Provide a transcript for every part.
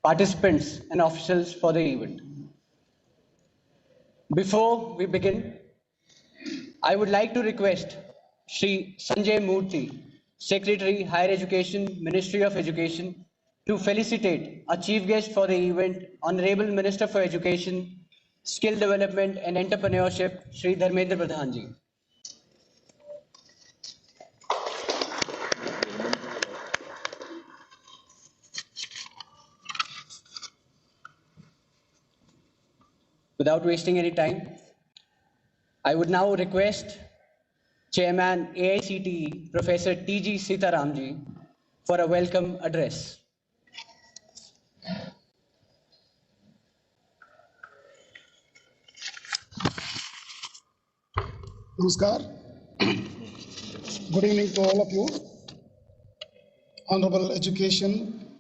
participants and officials for the event. Before we begin, I would like to request Shri Sanjay Murthy, Secretary, Higher Education, Ministry of Education, to felicitate our chief guest for the event, Honourable Minister for Education, Skill Development and Entrepreneurship, Shri Dharmendra Pradhan ji. Without wasting any time, I would now request Chairman AICTE, Professor T.G. Sitaramji, for a welcome address. Namaskar. Good evening to all of you. Honourable Education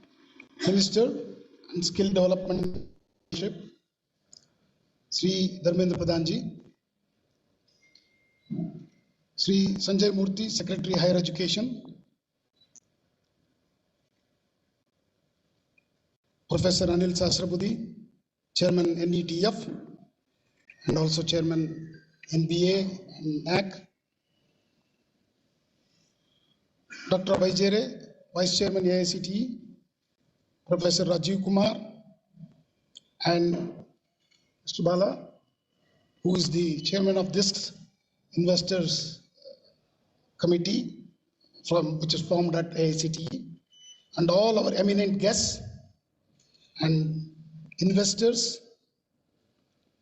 Minister and Skill Development Sri Dharmendra Pradhan ji, Sri Sanjay Murthy, Secretary Higher Education, Professor Anil Sahasrabudhi, Chairman NETF, and also Chairman NBA and NAC, Dr. Abhay Jere, Vice Chairman AICTE, Professor Rajiv Kumar, and Mr. Bala, who is the chairman of this investors committee which is formed at AICTE, and all our eminent guests and investors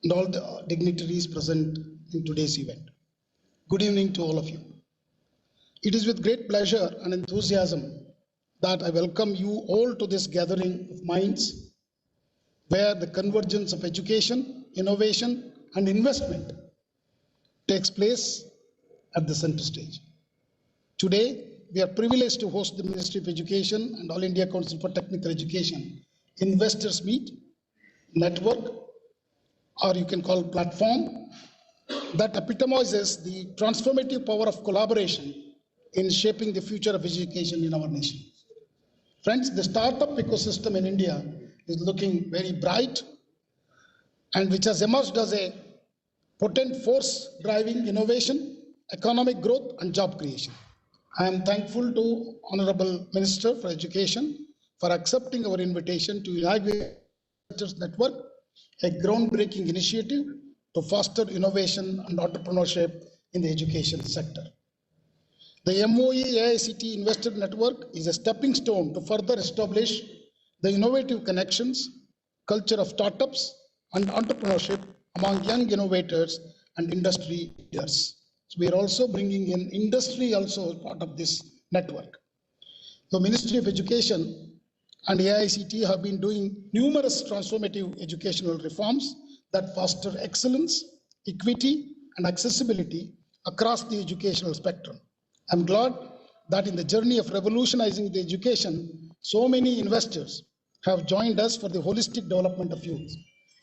and all the dignitaries present in today's event. Good evening to all of you. It is with great pleasure and enthusiasm that I welcome you all to this gathering of minds where the convergence of education, innovation, and investment takes place at the center stage. Today, we are privileged to host the Ministry of Education and All India Council for Technical Education Investors Meet, network, or you can call it platform, that epitomizes the transformative power of collaboration in shaping the future of education in our nation. Friends, the startup ecosystem in India is looking very bright and which has emerged as a potent force driving innovation, economic growth, and job creation. I am thankful to Honourable Minister for Education for accepting our invitation to inaugurate this network, a groundbreaking initiative to foster innovation and entrepreneurship in the education sector. The MoE AICTE Investor Network is a stepping stone to further establish the innovative connections, culture of startups, and entrepreneurship among young innovators and industry leaders. So we are also bringing in industry also as part of this network. The Ministry of Education and AICTE have been doing numerous transformative educational reforms that foster excellence, equity, and accessibility across the educational spectrum. I'm glad that in the journey of revolutionizing the education, so many investors have joined us for the holistic development of youth.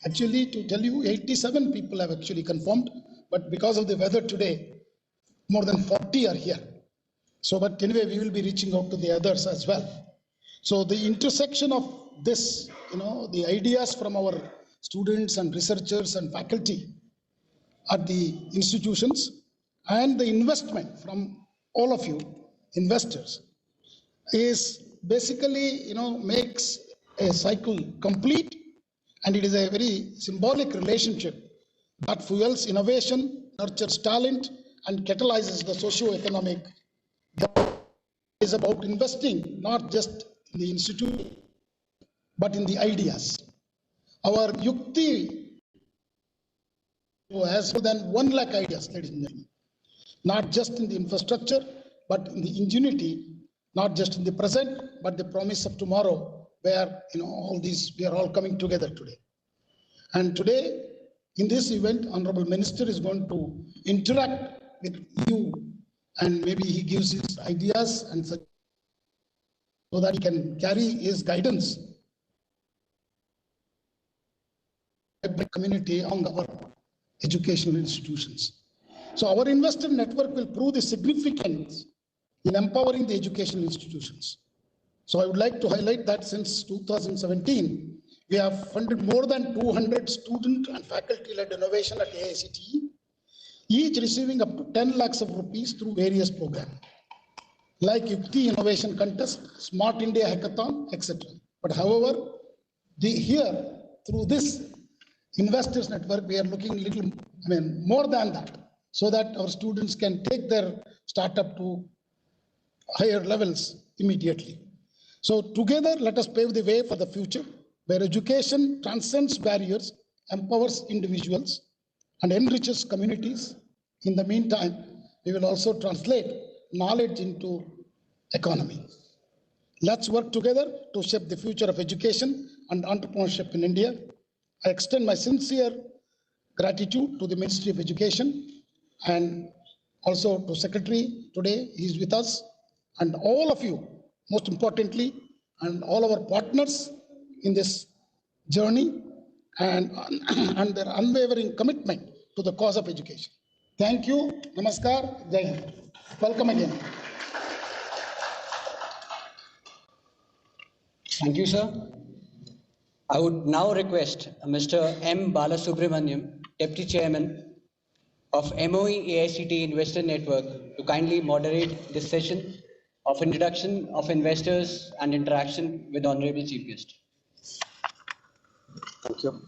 Actually, to tell you, 87 people have actually confirmed, but because of the weather today, more than 40 are here. So, but anyway, we will be reaching out to the others as well. So the intersection of this, the ideas from our students and researchers and faculty at the institutions and the investment from all of you investors is basically, makes a cycle complete, and it is a very symbolic relationship that fuels innovation, nurtures talent, and catalyzes the socio-economic development. It is about investing not just in the institute, but in the ideas. Our Yukti has more than 1 lakh ideas, ladies and gentlemen, not just in the infrastructure, but in the ingenuity, not just in the present, but the promise of tomorrow, where all these, we are all coming together today. And today, in this event, Honourable Minister is going to interact with you, and maybe he gives his ideas and so that he can carry his guidance the community among our educational institutions. So our investor network will prove the significance in empowering the educational institutions. So I would like to highlight that since 2017, we have funded more than 200 student and faculty-led innovation at AICTE, each receiving up to 10 lakhs of rupees through various programs like Yukti Innovation Contest, Smart India Hackathon, etc. But however, here through this investors network, we are looking little, more than that, so that our students can take their startup to higher levels immediately. So together, let us pave the way for the future, where education transcends barriers, empowers individuals, and enriches communities. In the meantime, we will also translate knowledge into economy. Let's work together to shape the future of education and entrepreneurship in India. I extend my sincere gratitude to the Ministry of Education and also to Secretary today. He is with us, and all of you, most importantly, and all our partners in this journey and, and their unwavering commitment to the cause of education. Thank you. Namaskar. Jai Hind. Welcome again. Thank you, sir. I would now request Mr. M. Balasubramaniam, Deputy Chairman of MoE AICTE Investor Network, to kindly moderate this session of introduction of investors and interaction with Honourable Chief Guest. Thank you.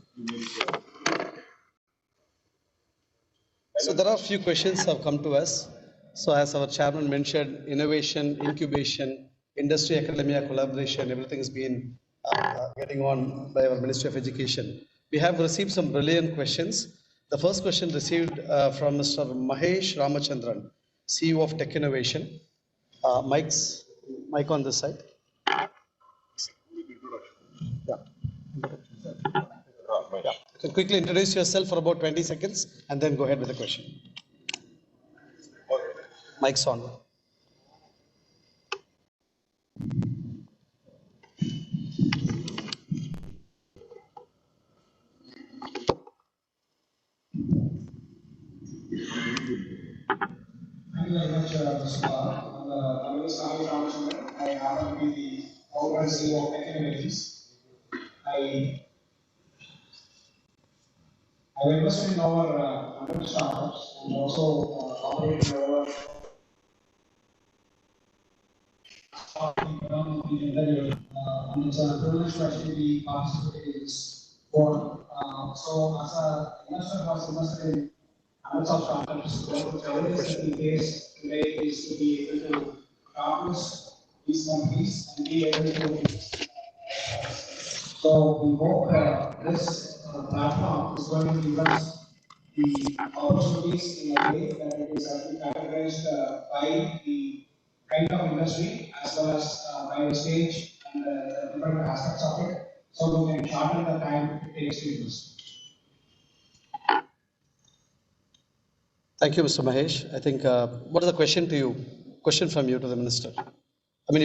So there are a few questions have come to us. So as our chairman mentioned, innovation, incubation, industry academia collaboration, everything has been getting on by our Ministry of Education. We have received some brilliant questions. The first question received from Mr. Mahesh Ramachandran, CEO of Tech Innovation. Mic on this side. Yeah. Yeah. You can quickly introduce yourself for about 20 seconds and then go ahead with the question. Mic's on. Thank you very much, Mr. Bala. My name is Mahesh Ramachandran. I happen to be the founder and CEO of Tech Innovations. I invested in over 100 startups and also operated over and it's a privilege to actually be participating in this forum. So as an investor who has invested in hundreds of startups, one of the challenges that we face today is to be able to harness these companies and be able to. So we hope this platform is going to give us the opportunities in a way that it is actually categorized by the kind of industry as well as by the stage and the different aspects of it, so we can shorten the time it takes to invest. Thank you, Mr. Mahesh. I think, what is the question to you? Question from you to the minister. I mean,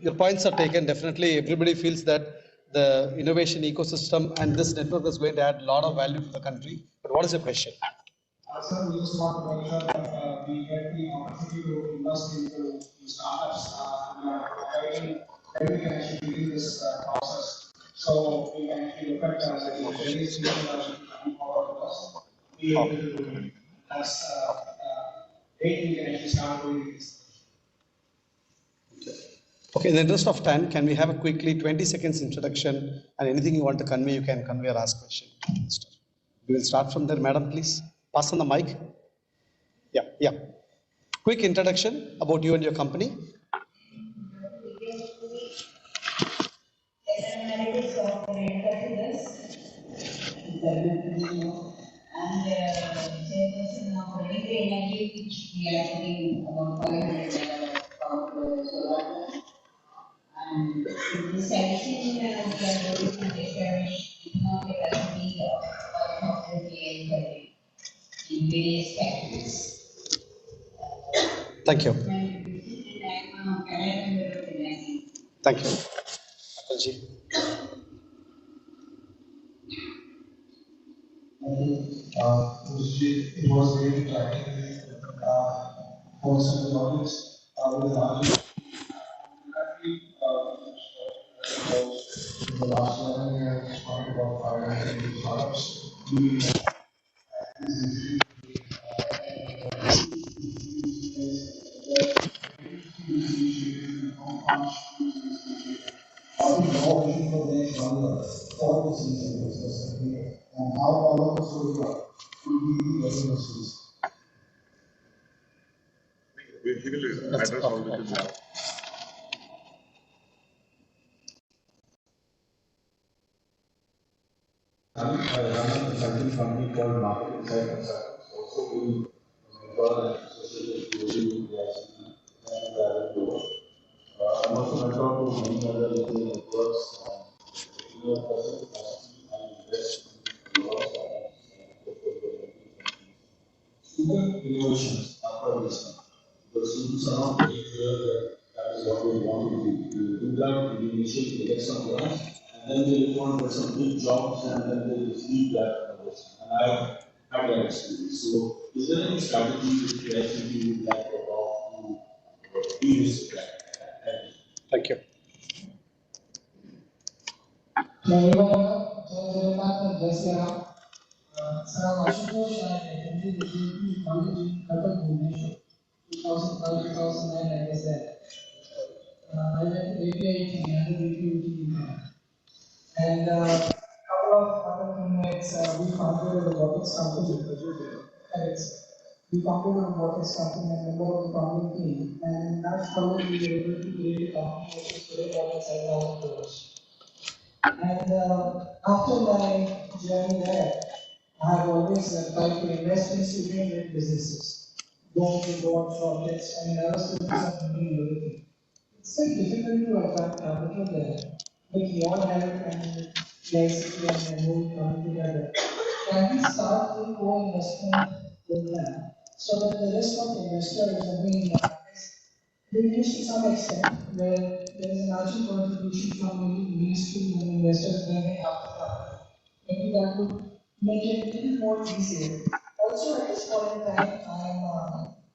your points are taken. Definitely, everybody feels that the innovation ecosystem and this network is going to add a lot of value to the country. But what is your question? Sir, we just want to make sure that we get the opportunity to invest into the startups and we can actually begin this process. So we can actually look at the various things that are coming forward to us. Be able to, as date we can actually start doing this. Okay, in the interest of time, can we have a quickly 20 seconds introduction and anything you want to convey, you can convey or ask question. We will start from there, madam, please. Pass on the mic. Yeah. Quick introduction about you and your company. And chairperson of renewable energy, which we are putting about 500 solar plant. And in this addition, we are going to establish economic activity of 5,000 KL in various categories. Thank you. And Thank you. Apolji. It was very interactive for some audience with the the last 11 years, talking about 580 startups. We how to draw vision for the next 1 year for the season specifically, and how all of us will work will be the universities. He will address all this. I run a consulting company called Market Insight Consultants. Also, we mentor and associate with university and private doors. I'm also mentor to many other local networks and person and invest in lots of student innovations after this. The students are not very clear that that is what they want to do. You do that in the initial, they get some grants, and then they look on for some big jobs, and then they leave that innovation. And I've had that experience. So, is there any strategy which you actually would like to adopt to de-risk that? Thank you. Sir, Ashutosh, I attended the JP college in Cuttack, Bhubaneswar, 2005-2009, like I said. I went to APIT and APUT. And a couple of other teammates, we founded a robotics company. Correct. We founded a robotics company and member of the founding team. And in that college, we were able to create a company which is today more than 7,000 crores. And after my journey there, I have always tried to invest in student-led businesses, go to board projects, and I was doing something everything. It's quite difficult to attract capital there, but your help and PICT and MoE coming together. Can we start with co-investment program so that the rest of the investors are being reduced to some extent, where there is an urgent contribution from the ministry and investors bringing up the capital. Maybe that would make it a little more easier. Also, at this point in time, I am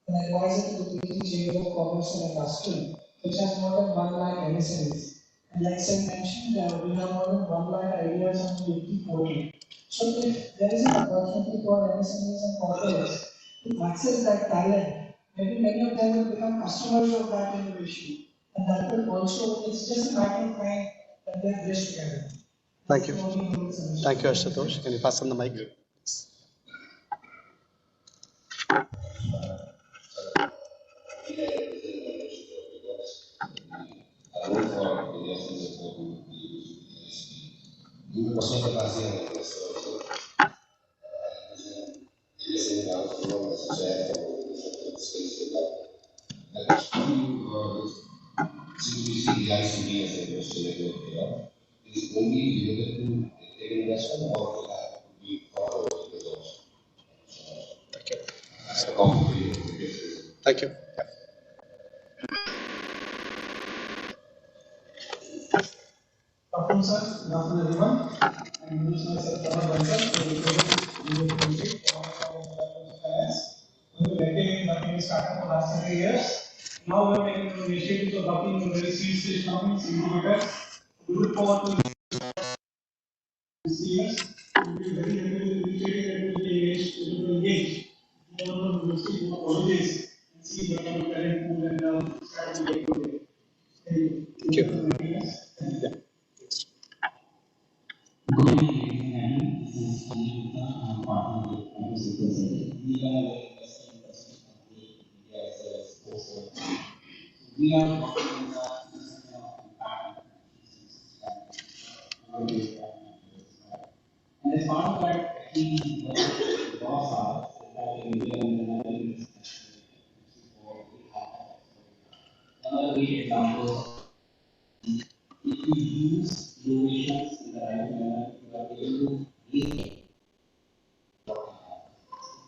an advisor to the British Chamber of Commerce and Industry, which has more than 1 lakh MSMEs. And like I mentioned, we have more than 1 lakh ideas on the 80 portal. So if there is an opportunity for MSMEs and corporates to access that talent, maybe many of them will become customers of that innovation. And that will also, it's just a matter of time that they bridge together. Thank you. Thank you, Ashutosh. Can you pass on the mic? Is only limited to investment or be followed with those. Thank you. Afternoon, sir. Good afternoon, everyone. I'm myself, finance. We've been working in startup for the last 30 years. Now we're taking the initiatives of working in very seed stage companies, incubators. We look forward to these years. We'll be very initiative and we'll be engaged. More university, more colleges, and see what kind of talent pool and strategy they put in. Thank you. Thank you. Good evening, everyone. This is Sanjeev Gupta. I'm partner with Microsoft Consulting. We are a investment company in India as well as post. We are working in the investment of impact and as part of that, actually, what the laws are that in India and the Netherlands, another great example, if you use innovations in the right manner, you are able to gain.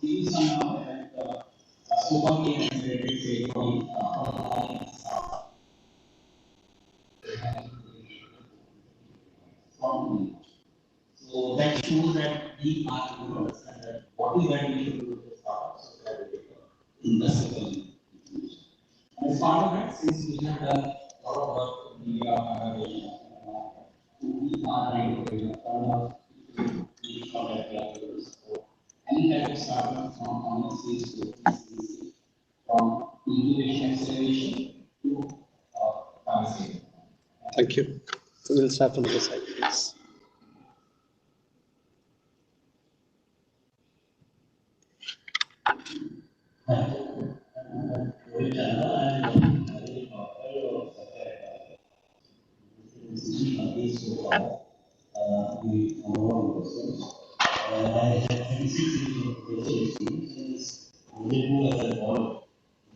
These are now that so far we have created say from so that shows that we are able to understand that what is that we should do with the startup so that we can invest in them. As part of that, since we have done a lot of work in media, we are trying to turn off the contact collaborators. So any type of startup from common stage to PCC, from incubation acceleration to pharmacy. Thank you. So we'll start from this side, please. I had 26 years of professional experience and is as a board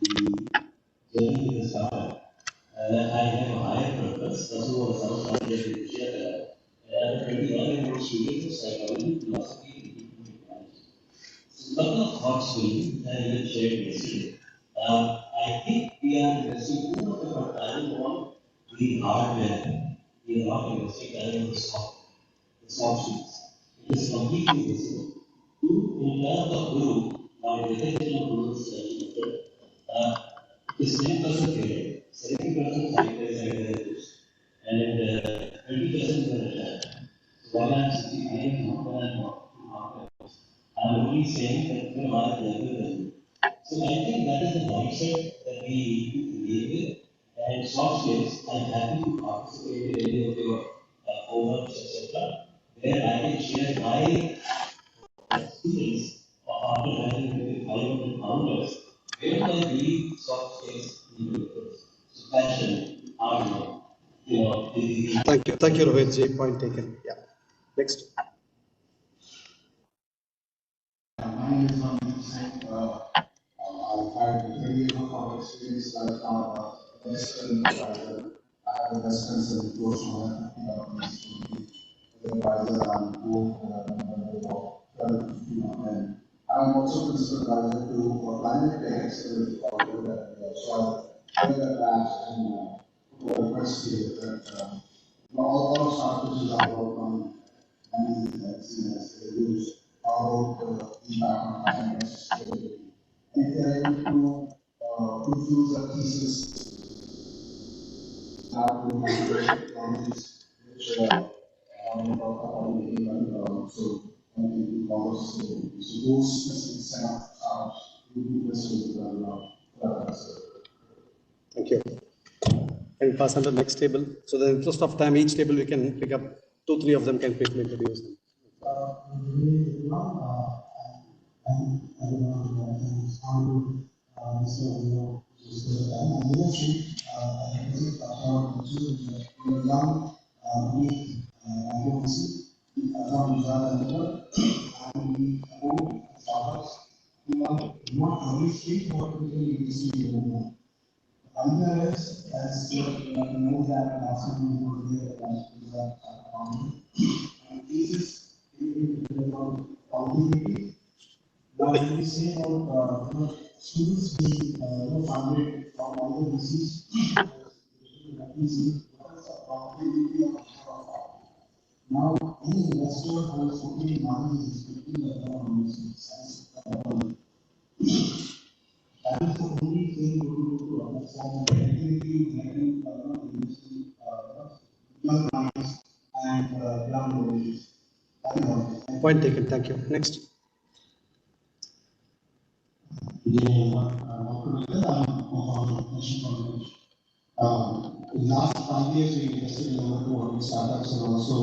the journey with the startup. I have a higher purpose, that's what I was trying to share. I have 21 years students, psychology, philosophy, and human technology. So, couple of thoughts for you that I will share yesterday. I think we are investing too much of our time on the hardware. We are not investing time on the soft skills. It is completely visible. Two, in terms of group, my definition of group study method is 10% theory, 70% scientific and 20% the while I'm sitting, I am not when I'm not. I'm only saying that we are level than you. So I think that is the mindset that we need to deal with. And soft skills, I'm happy to participate in any of your forums, etc., where I can share my experience of after having maybe 500 founders, where can I read soft skills into it? So passion, hard work, Thank you, Rohit ji. Point taken. Yeah. Next. My name is Mandeep Singh. I've had 20 years of experience right now as a Western advisor. I have a Western service close to 150 companies to the advisor and board of 12 to 15 of them. I'm also principal advisor to climate tech accelerator that so I wear that badge and request here that all startups are work on and they use our impact on climate sustainability. And if they are able to produce a thesis how to handle technologies which on talk about making money so and commerce so those specific set of will be listed for Thank you. And pass on the next table. So the interest of time, each table we can pick up 2, 3 of them can quickly introduce them. Not only speak what we can see unless as know that possibly would be a economy. And this is about quality. Now, when we say about students being funded from all the VCs, now any investor who is putting money is expecting that that is the only thing to understand the activity getting industry, young minds and young villages. Point taken. Thank you. Next. In the last 5 years, we invested in over 200 startups and also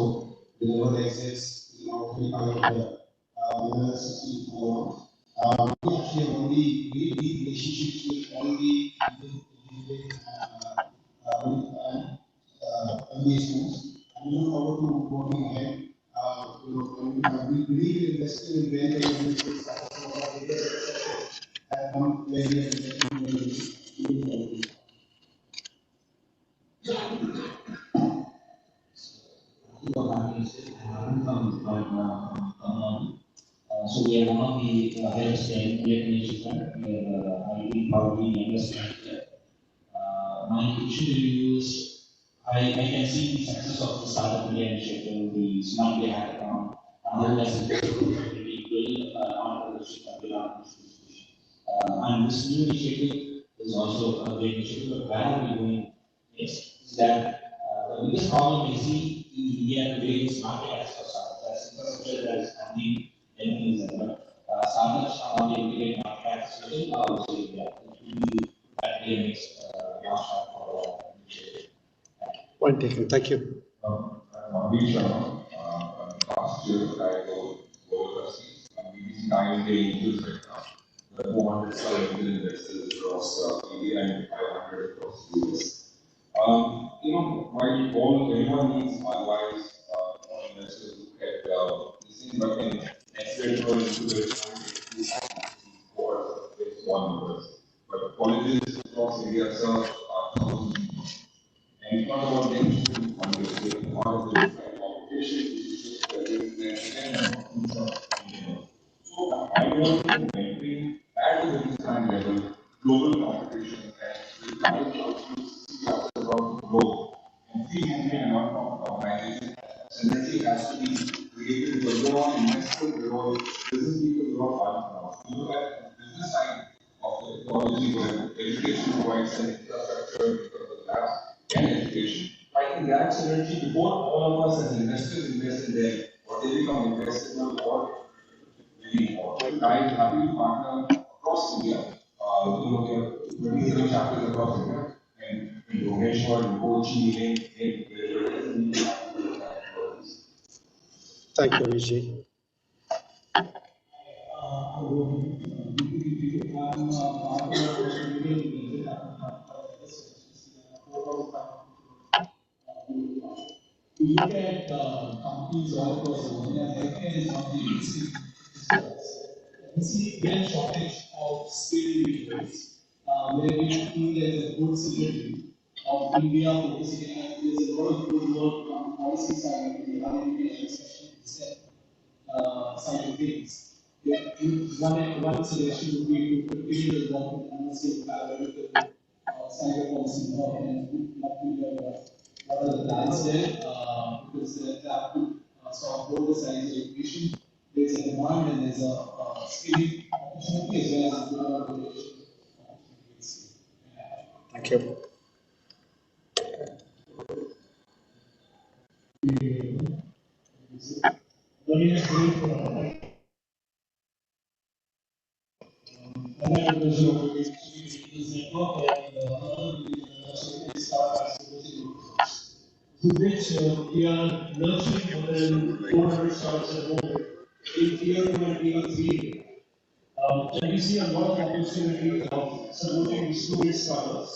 delivered exits, 35 of the universities forward. We actually have already made deep relationships with all the MBA schools, and we look forward to working ahead. We believe in investing in where the universities have come where we are investing. So we are one of the highest nation fund. We are highly probably investment. My question to you is, I can see the success of the Startup India initiative, the Smart India Hackathon, how does it build entrepreneurship and build institution. And this new initiative is also a great initiative, but where are we going next? Is that the biggest problem we see India today is market access for startups. That's infrastructure that is funding MOEs and startups are on the immediate market access solution also India. It will be academics launch for our initiative. Point taken. Thank you. Last year, I go overseas. BBC 9-day news right now. The 400 investors across India and 500 across the US. While everyone needs otherwise investors who get this thing, but in accelerate into the for phase one numbers. But colleges across India serve thousands of people. And it's not about getting to funding, it's part of the different competition, which is so I want to maintain at the design level global competition and I want to see ourselves around the globe and see India and non-profit organization. Synergy has to be created because we all investors, we all business people, we all entrepreneurs. You look at the business side of the technology where education provides an infrastructure because of labs and education. I think that synergy before all of us as investors invest in them or they become investable or really important. I am happy to partner across India. We have 27 chapters across India and in Bhubaneswar, in Kochi, in Thank you, Vijay. We look at companies all across the world, and healthcare is one of the interesting we see great shortage of skilled individuals, where we feel there is a good synergy of India focusing on there's a lot of good work on policy side, the higher education, especially side of things. One suggestion would be to continue to work with analysis parallel cyber policy work and not to what are the plans there, because they have to sort of both the sides of education. There's a demand and there's a skilling opportunity as well as a good opportunity. Thank you. To which we are nurturing more than 400 startups at the moment in tier 2 and tier 3. And we see a lot of opportunity of supporting the student startups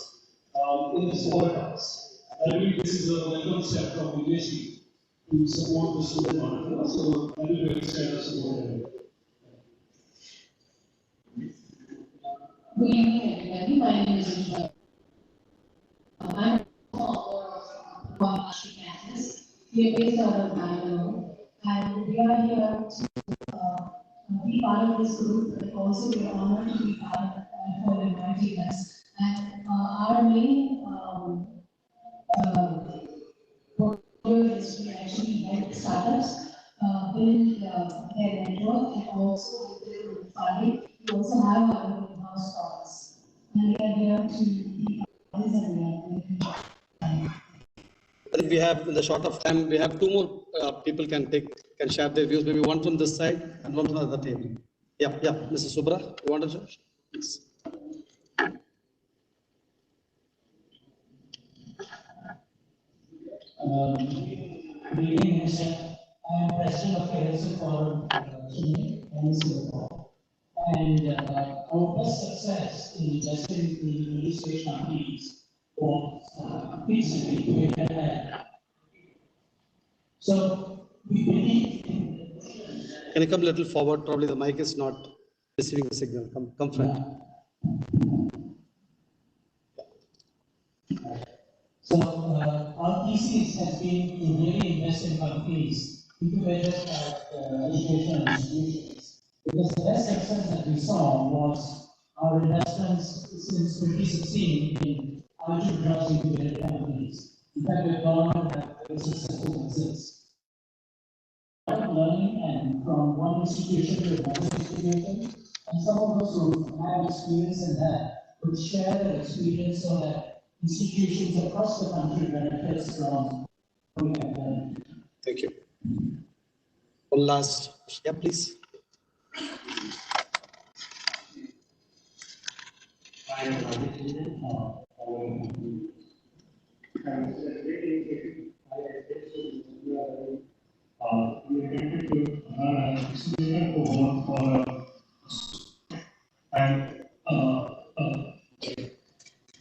in the smaller towns. I believe this is a welcome step from university to support the student entrepreneurs. So I will be extend our support. Good evening, everybody. My name is Ishma. I'm from Maharashtra campus. We are based out of Bangalore, and we are here to be part of this group, but also we are honored to be part of for inviting us. And our main portfolio is to actually help startups build their network and also build funding. We also have our own in-house products, and we are here to be part of this and I think we have, in the short of time, we have two more people can share their views. Maybe one from this side and one from the other table. Yeah, Mrs. Subra, you want to share? Please. Good evening, Mr. I am President of Federation Forum in Singapore. And our best success in investing in early stage companies was recently we had. So we believe. Can you come a little forward? Probably the mic is not receiving the signal. Come front. So our thesis has been to really invest in companies, incubators at educational institutions. Because the best success that we saw was our investments since 2016 in entrepreneurs incubated companies. In fact, we've gone on to have very successful exits. Learning and from one institution to another institution, and some of us who have experience in that could share their experience so that institutions across the country benefits from what we have done. Thank you. One last, yeah, please. And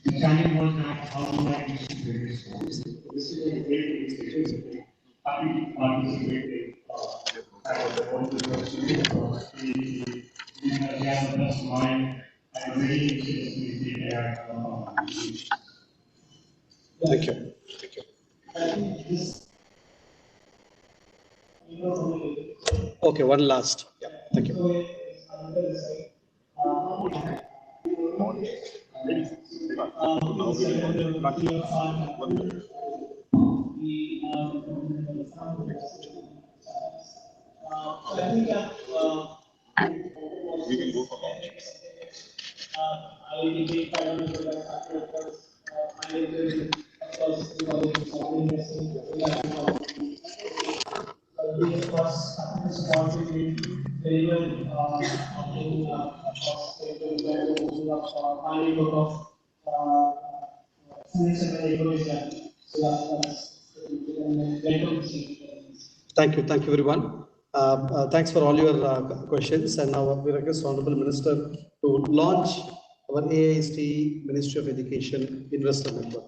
the challenge was that how do I distribute this? This is a great initiative. Happy to participate and all the questions. We have just mind and very interesting there. Thank you. Thank you. I think this, Okay, one last. Yeah, thank you. I think that we will go for launch. I will be finally for the factors. Finally, of course, we of course, supported very well in finding out of students and education. So that's better to see. Thank you. Thank you, everyone. Thanks for all your questions. And now we request Honourable Minister to launch our AICTE Ministry of Education Investor Network.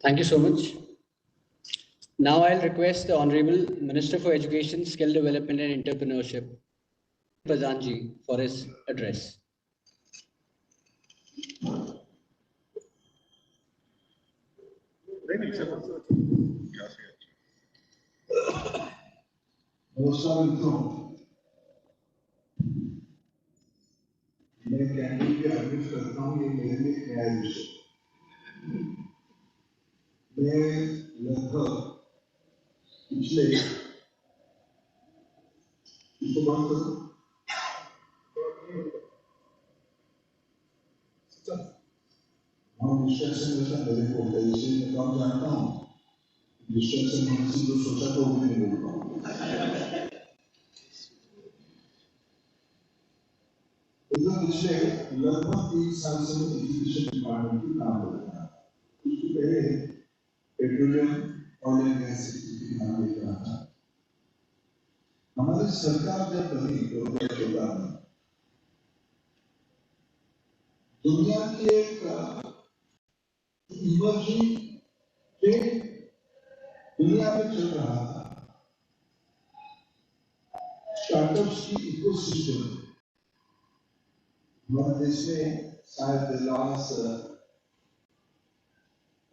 Thank you so much. Now I'll request the Honourable Minister for Education, Skill Development and Entrepreneurship, Pradhanji, for his address. नमस्कार मित्रों, मैं candidate के admit करता हूँ, ये मेरे लिए नया विषय। मैं लगभग पिछले डिस्ट्रैक्शन जैसा मेरे को होता है, इसलिए मैं कम जानता हूँ। डिस्ट्रैक्शन होने से जो सोचा तो वो भी नहीं बोल पाऊँ। पिछले लगभग 1 साल से मैं एजुकेशन डिपार्टमेंट में काम कर रहा हूँ। उसके पहले petroleum oil and gas sector की काम देख रहा था। हमारी सरकार जब बनी तो 2014 में दुनिया की एक इमर्जिंग ट्रेंड दुनिया में चल रहा था, स्टार्टअप्स की इकोसिस्टम। हमारे देश में शायद लास्ट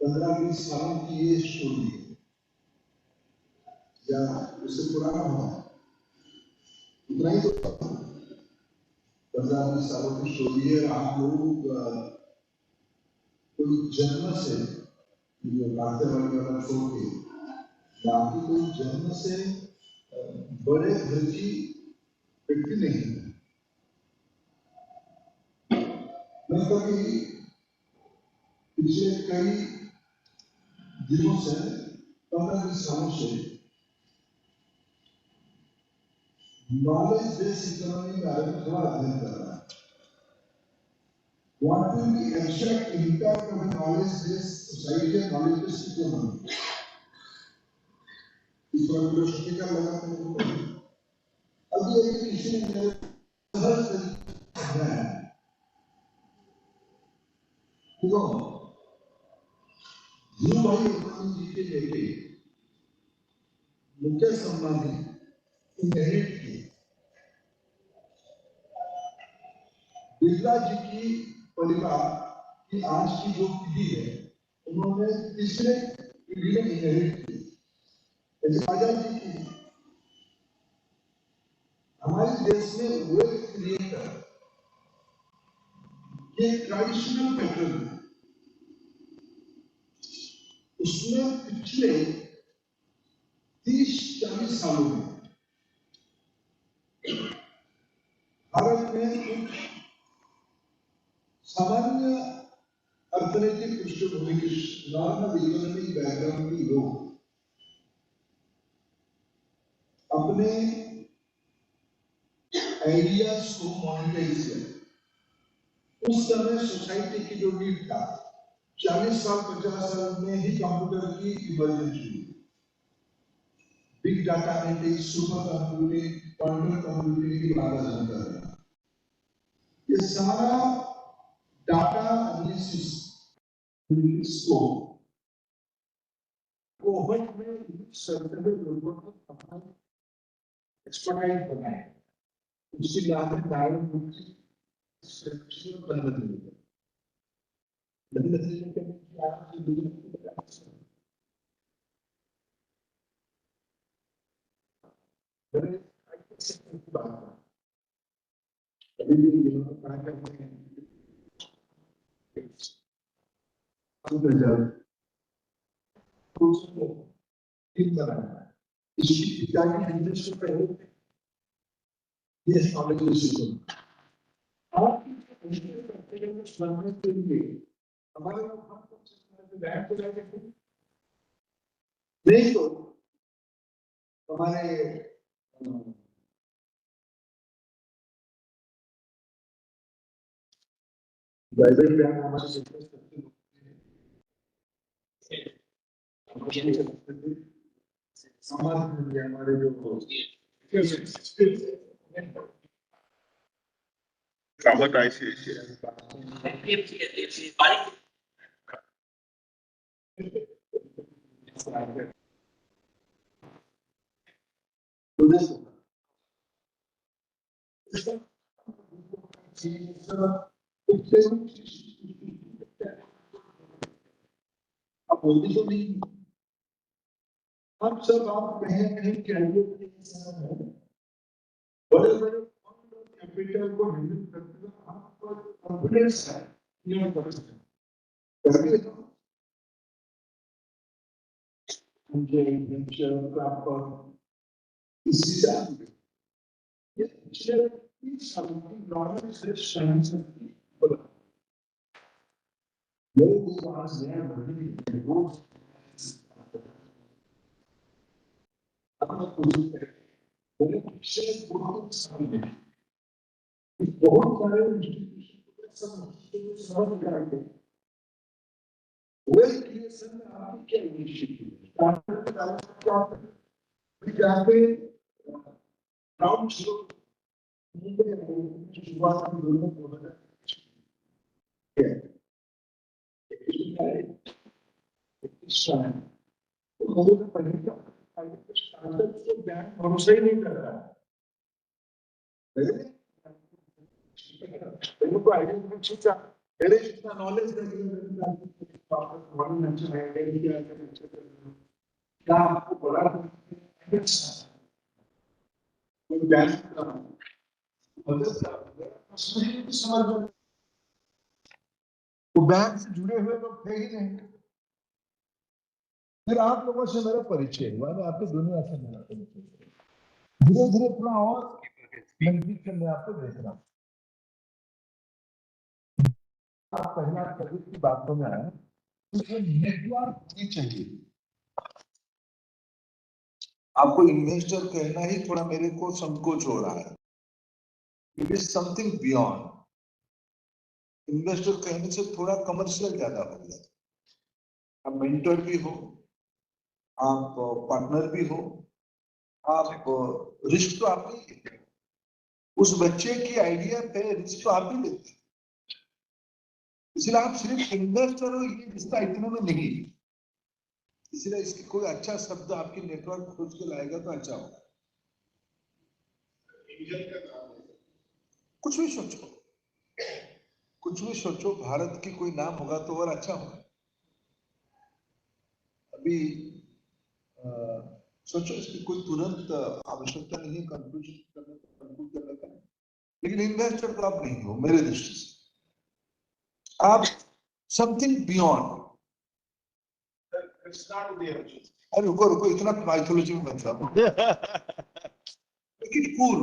15-20 सालों की ये स्टोरी या उससे पुराना होगा, उतना ही तो 15-20 सालों की स्टोरी है। आप लोग कोई जन्म से जो बातें वगैरह छोड़ के बाकी कोई जन्म से बड़े घर की व्यक्ति नहीं है। मैं कभी पिछले कई दिनों से 15-20 सालों से नॉलेज बेस्ड इकोनॉमी के बारे में थोड़ा अध्ययन कर रहा है। What will be the exact impact of a knowledge-based society and knowledge-based economy? इस पर मुझे शक्ति का लगा था। अभी एक किसी ने मेरे हर तरीके है तो जीव भाई इकोनॉमी जी के लेके मुकेश अंबानी इनहेरिट की बिरला जी की परिवार की आज की जो पीढ़ी है, उन्होंने तीसरे पीढ़ी में इनहेरिट की। राजा जी की हमारे देश में वेल्थ क्रिएटर ये ट्रेडिशनल पैटर्न है, उसमें पिछले 30-40 सालों में भारत में कुछ सामान्य अर्थनैतिक पृष्ठभूमि के नॉर्मल इकोनॉमिक बैकग्राउंड के लोग अपने आइडियाज को मॉनिटाइज किया। उस समय सोसाइटी की जो नीड था, 40 साल 50 साल में ही कंप्यूटर की इमर्जेंस हुई। Big data analytics, super computing, quantum computing की बात जानता है। ये सारा डाटा एनालिसिस को कोहर्ट में सर्वे लोगों को एक्सपर्टाइज बनाए, उसकी लागत डायरेक्ट स्ट्रक्चर बदल दी है। बदलने के लिए आप नहीं तो हमारे बाइबल में हमारे समाज में हमारे जो अब बोलती तो नहीं, हम सब आप कहीं कहीं बड़े बड़े कैपिटल को हैंडल करते हुए आपको कॉन्फिडेंस है ये करके मुझे वेंचर प्राप्त इसी से ये पिछले 30 सालों की नॉर्मल से साइंस बोला लोग इस बात से बड़ी रोज अपना कोशिश करें। बोले पिछले बहुत साल में बहुत सारे इंस्टीट्यूशन समझ करके वेल्थ क्रिएशन में आपकी क्या इनिशिएटिव है? जाके ग्राउंड फ्लोर शुरुआत में दोनों को भरोसा ही नहीं करता उनको आइडेंटिफिकेशन मेरे जितना नॉलेज क्या आपको बड़ा वो बैंक से जुड़े हुए लोग थे ही नहीं। फिर आप लोगों से मेरा परिचय हुआ, मैं आपकी दुनिया से मेरा परिचय धीरे धीरे अपना और नजदीक से मैं आपको देख रहा हूँ। आप पहला सर्विस की बातों में आए, उसमें नेटवर्क होनी चाहिए। आपको इन्वेस्टर कहना ही थोड़ा मेरे को संकोच हो रहा है। It is something beyond. Investor कहने से थोड़ा कमर्शियल ज्यादा हो गया। आप मेंटर भी हो, आप पार्टनर भी हो, आप रिस्क तो आप नहीं लेते। उस बच्चे की आइडिया पे रिस्क तो आप ही लेते। इसलिए आप सिर्फ इन्वेस्टर हो, ये रिश्ता इतने में नहीं। इसलिए इसकी कोई अच्छा शब्द आपके नेटवर्क खोज के लाएगा तो अच्छा होगा। कुछ भी सोचो, कुछ भी सोचो, भारत की कोई नाम होगा तो और अच्छा होगा। अभी सोचो, इसकी कोई तुरंत आवश्यकता नहीं है कंक्लूड करने का, लेकिन इन्वेस्टर तो आप नहीं हो मेरे दृष्टि से। आप समथिंग बियॉन्ड अरे रुको रुको, इतना माइथोलॉजी में मत जाओ। लेकिन कूल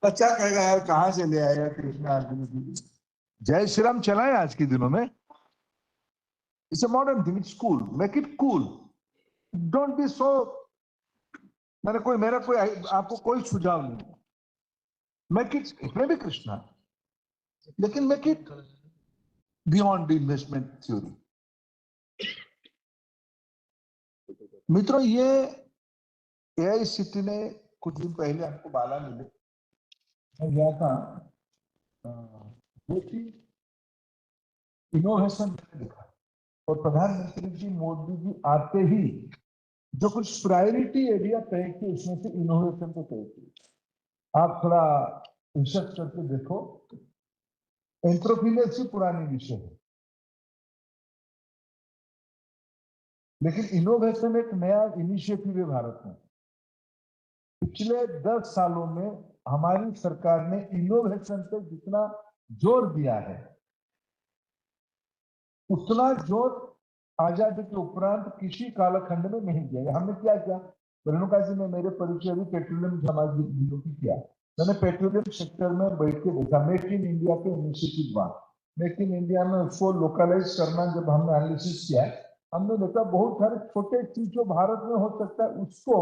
बच्चा कहेगा यार कहाँ से ले आया कृष्णा अर्जुन। जय श्री राम चला है आज के दिनों में। It's a modern thing, it's cool, make it cool, don't be so. मेरा कोई आपको कोई सुझाव नहीं। Make it maybe Krishna, लेकिन make it beyond the investment theory. मित्रों, ये एआईसीटी ने कुछ दिन पहले हमको बाला मिले, मैं गया था, इनोवेशन मैंने देखा। और प्रधानमंत्री जी मोदी जी आते ही जो कुछ प्रायोरिटी एरिया तय किए उसमें से इनोवेशन को तय किए। आप थोड़ा रिसर्च करके देखो, एंटरप्रेन्योरशिप पुरानी विषय है, लेकिन इनोवेशन एक नया इनिशिएटिव है भारत में। पिछले 10 सालों में हमारी सरकार ने इनोवेशन पे जितना जोर दिया है, उतना जोर आजादी के उपरांत किसी कालखंड में नहीं दिया। हमने क्या किया, रेणुका जी ने मेरे परिचय अभी पेट्रोलियम समाज की किया। मैंने पेट्रोलियम सेक्टर में बैठ के देखा, मेक इन इंडिया के इनिशिएटिव हुआ। मेक इन इंडिया में उसको लोकलाइज करना, जब हमने एनालिसिस किया, हमने देखा बहुत सारे छोटे चीज जो भारत में हो सकता है उसको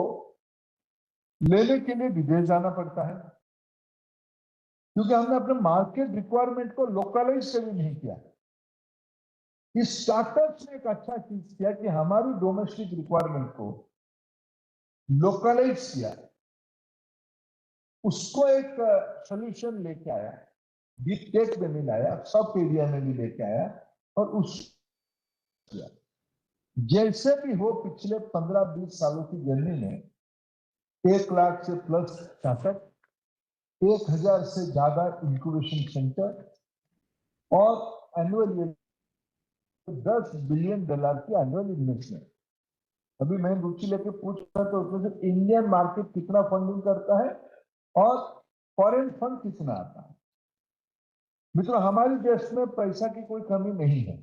लेने के लिए विदेश जाना पड़ता है, क्योंकि हमने अपने मार्केट रिक्वायरमेंट को लोकलाइज कभी नहीं किया। इस स्टार्टअप्स ने एक अच्छा चीज किया कि हमारी डोमेस्टिक रिक्वायरमेंट को लोकलाइज किया, उसको एक सोल्यूशन लेके आया, डीप टेक में भी लाया, सब एरिया में भी लेके आया, और उस जैसे भी हो पिछले 15-20 सालों की जर्नी में 1 लाख से प्लस स्टार्टअप, 1000 से ज्यादा इंक्यूबेशन सेंटर और एनुअल $10 बिलियन की एनुअल इन्वेस्टमेंट। अभी मैं रुचि लेके पूछ रहा था, तो उसमें से इंडियन मार्केट कितना फंडिंग करता है और फॉरेन फंड कितना आता है। मित्रों, हमारे देश में पैसा की कोई कमी नहीं है,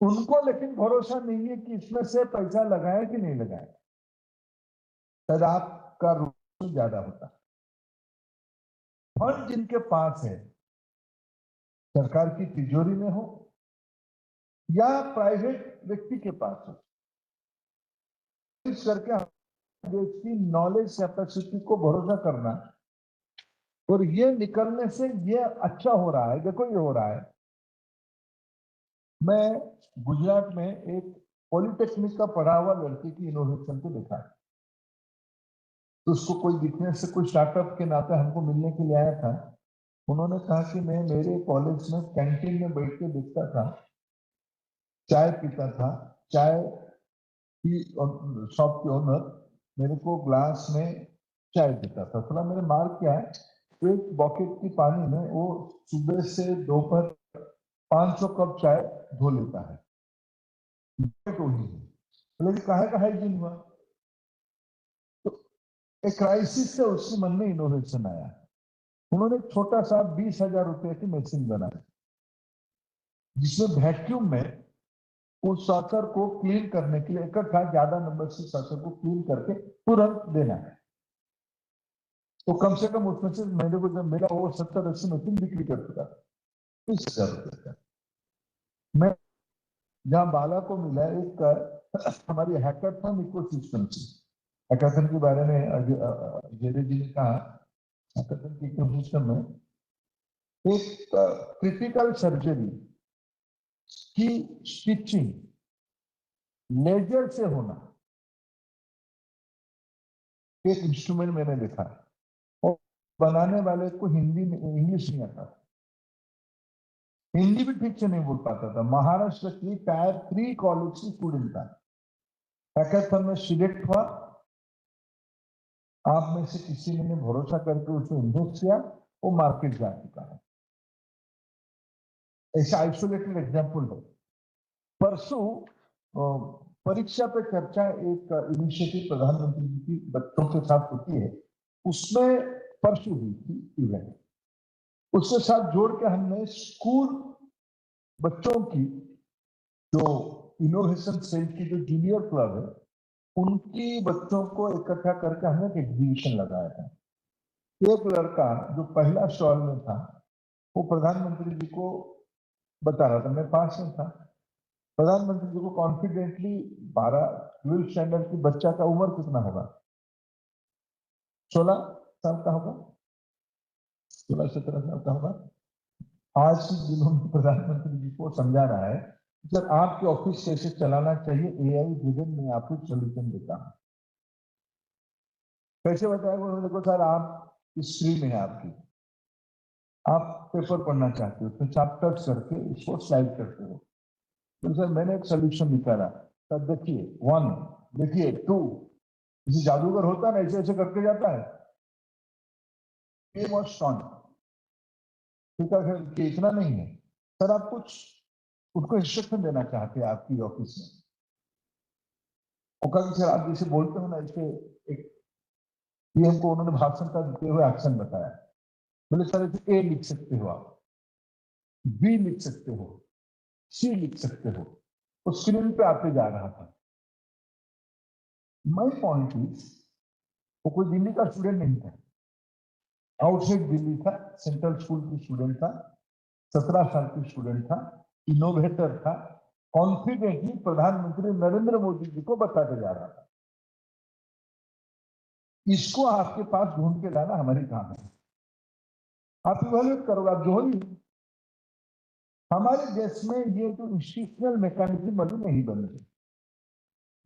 उनको लेकिन भरोसा नहीं है कि इसमें से पैसा लगाए कि नहीं लगाए, शायद आपका रुझान ज्यादा होता है। फंड जिनके पास है, सरकार की तिजोरी में हो या प्राइवेट व्यक्ति के पास हो, इस करके देश की नॉलेज कैपेसिटी को भरोसा करना, और ये निकलने से ये अच्छा हो रहा है। देखो ये हो रहा है, मैं गुजरात में एक पॉलिटेक्निक का पढ़ा हुआ लड़के की इनोवेशन को देखा, तो उसको कोई दिखने से कोई स्टार्टअप के नाते हमको मिलने के लिए आया था। उन्होंने कहा कि मैं मेरे कॉलेज में कैंटीन में बैठ के देखता था, चाय पीता था, चाय की शॉप के ओनर मेरे को ग्लास में चाय देता था। थोड़ा मेरे मार्क क्या है, एक बकेट की पानी में वो सुबह से दोपहर 500 कप चाय धो लेता है, तो ही कहा का हाइजीन हुआ। तो एक क्राइसिस से उसके मन में इनोवेशन आया, उन्होंने छोटा सा 20,000 रुपए की मशीन बनाई, जिसमें वैक्यूम में उस साकर को क्लीन करने के लिए इकट्ठा ज्यादा नंबर से साकर को क्लीन करके तुरंत देना है। तो कम से कम उसमें से मेरे को जब मेरा वो 70-80 मशीन बिक्री कर चुका था 30,000 रुपए का। मैं जहां बाला को मिला एक हमारी हैकाथन इकोसिस्टम थी, हैकाथन के बारे में जेरे जी ने कहा, हैकाथन के इकोसिस्टम में एक क्रिटिकल सर्जरी की स्टिचिंग लेजर से होना, एक इंस्ट्रूमेंट मैंने देखा, और बनाने वाले को हिंदी में इंग्लिश नहीं आता, हिंदी भी ठीक से नहीं बोल पाता था। महाराष्ट्र की टायर 3 कॉलेज की स्टूडेंट था, हैकाथन में सिलेक्ट हुआ। आप में से किसी ने भरोसा करके उसको इन्वेस्ट किया, वो मार्केट जा चुका है। ऐसा आइसोलेटेड एग्जाम्पल है। परसों परीक्षा पे चर्चा एक इनिशिएटिव प्रधानमंत्री जी की बच्चों के साथ होती है, उसमें परसों हुई थी इवेंट, उसके साथ जोड़ के हमने स्कूल बच्चों की जो इनोवेशन सेल की जो जूनियर क्लब है, उनकी बच्चों को इकट्ठा करके हमने एक एग्जीबिशन लगाया था। एक लड़का जो पहला स्टॉल में था, वो प्रधानमंत्री जी को बता रहा था, मैं पास में था। प्रधानमंत्री जी को कॉन्फिडेंटली 12th स्टैंडर्ड की बच्चा का उम्र कितना होगा? 16 साल का होगा, 16-17 साल का होगा। आज के दिनों में प्रधानमंत्री जी को समझा रहा है जब आपके ऑफिस कैसे चलाना चाहिए, एआई विजन में आपको सोल्यूशन देता हूं। कैसे बताया? देखो सर, आप स्क्रीन है आपकी, आप पेपर पढ़ना चाहते हो, तो चैप्टर्स करके इसको स्लाइड करते हो। तो सर मैंने एक सोल्यूशन निकाला, तब देखिए 1, देखिए 2, किसी जादूगर होता है ना, ऐसे ऐसे करके जाता है। ठीक है, कि इतना नहीं है सर, आप कुछ उसको इंस्ट्रक्शन देना चाहते हैं आपकी ऑफिस में। और कभी सर आप जैसे बोलते हो ना, इसे एक ये हमको उन्होंने भाषण का देते हुए एक्शन बताया। बोले सर इसे ए लिख सकते हो, आप बी लिख सकते हो, सी लिख सकते हो। वो स्क्रीन पे आते जा रहा था। माय पॉइंट इज, वो कोई दिल्ली का स्टूडेंट नहीं था, आउटसाइड दिल्ली था, सेंट्रल स्कूल की स्टूडेंट था, 17 साल की स्टूडेंट था, इनोवेटर था, कॉन्फिडेंटली प्रधानमंत्री नरेंद्र मोदी जी को बताते जा रहा था। इसको आपके पास ढूंढ के लाना हमारी काम है। आप इवैल्यूएट करोगे, आप जो ही। हमारे देश में ये जो इंस्टीट्यूशनल मैकेनिज्म अभी नहीं बन रहे।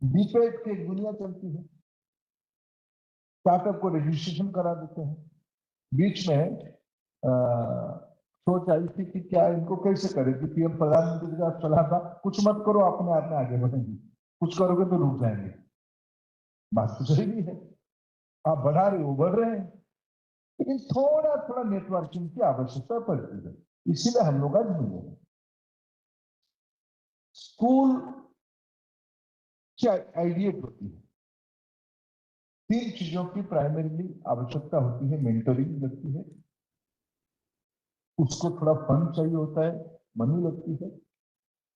बीपेड की एक दुनिया चलती है, स्टार्टअप को रजिस्ट्रेशन करा देते हैं। बीच में सोच आई थी कि क्या इनको कैसे करें, कि पीएम प्रधानमंत्री का सलाह था कुछ मत करो, अपने आप में आगे बढ़ेंगे, कुछ करोगे तो रुक जाएंगे। बात तो सही भी है, आप बढ़ा रहे हो, बढ़ रहे हैं, लेकिन थोड़ा थोड़ा नेटवर्किंग की आवश्यकता पड़ती है। इसीलिए हम लोग आज मिले हैं। स्कूल क्या आइडिएट होती है, 3 चीजों की प्राइमरीली आवश्यकता होती है। मेंटरिंग लगती है, उसको थोड़ा फंड चाहिए होता है, मनी लगती है,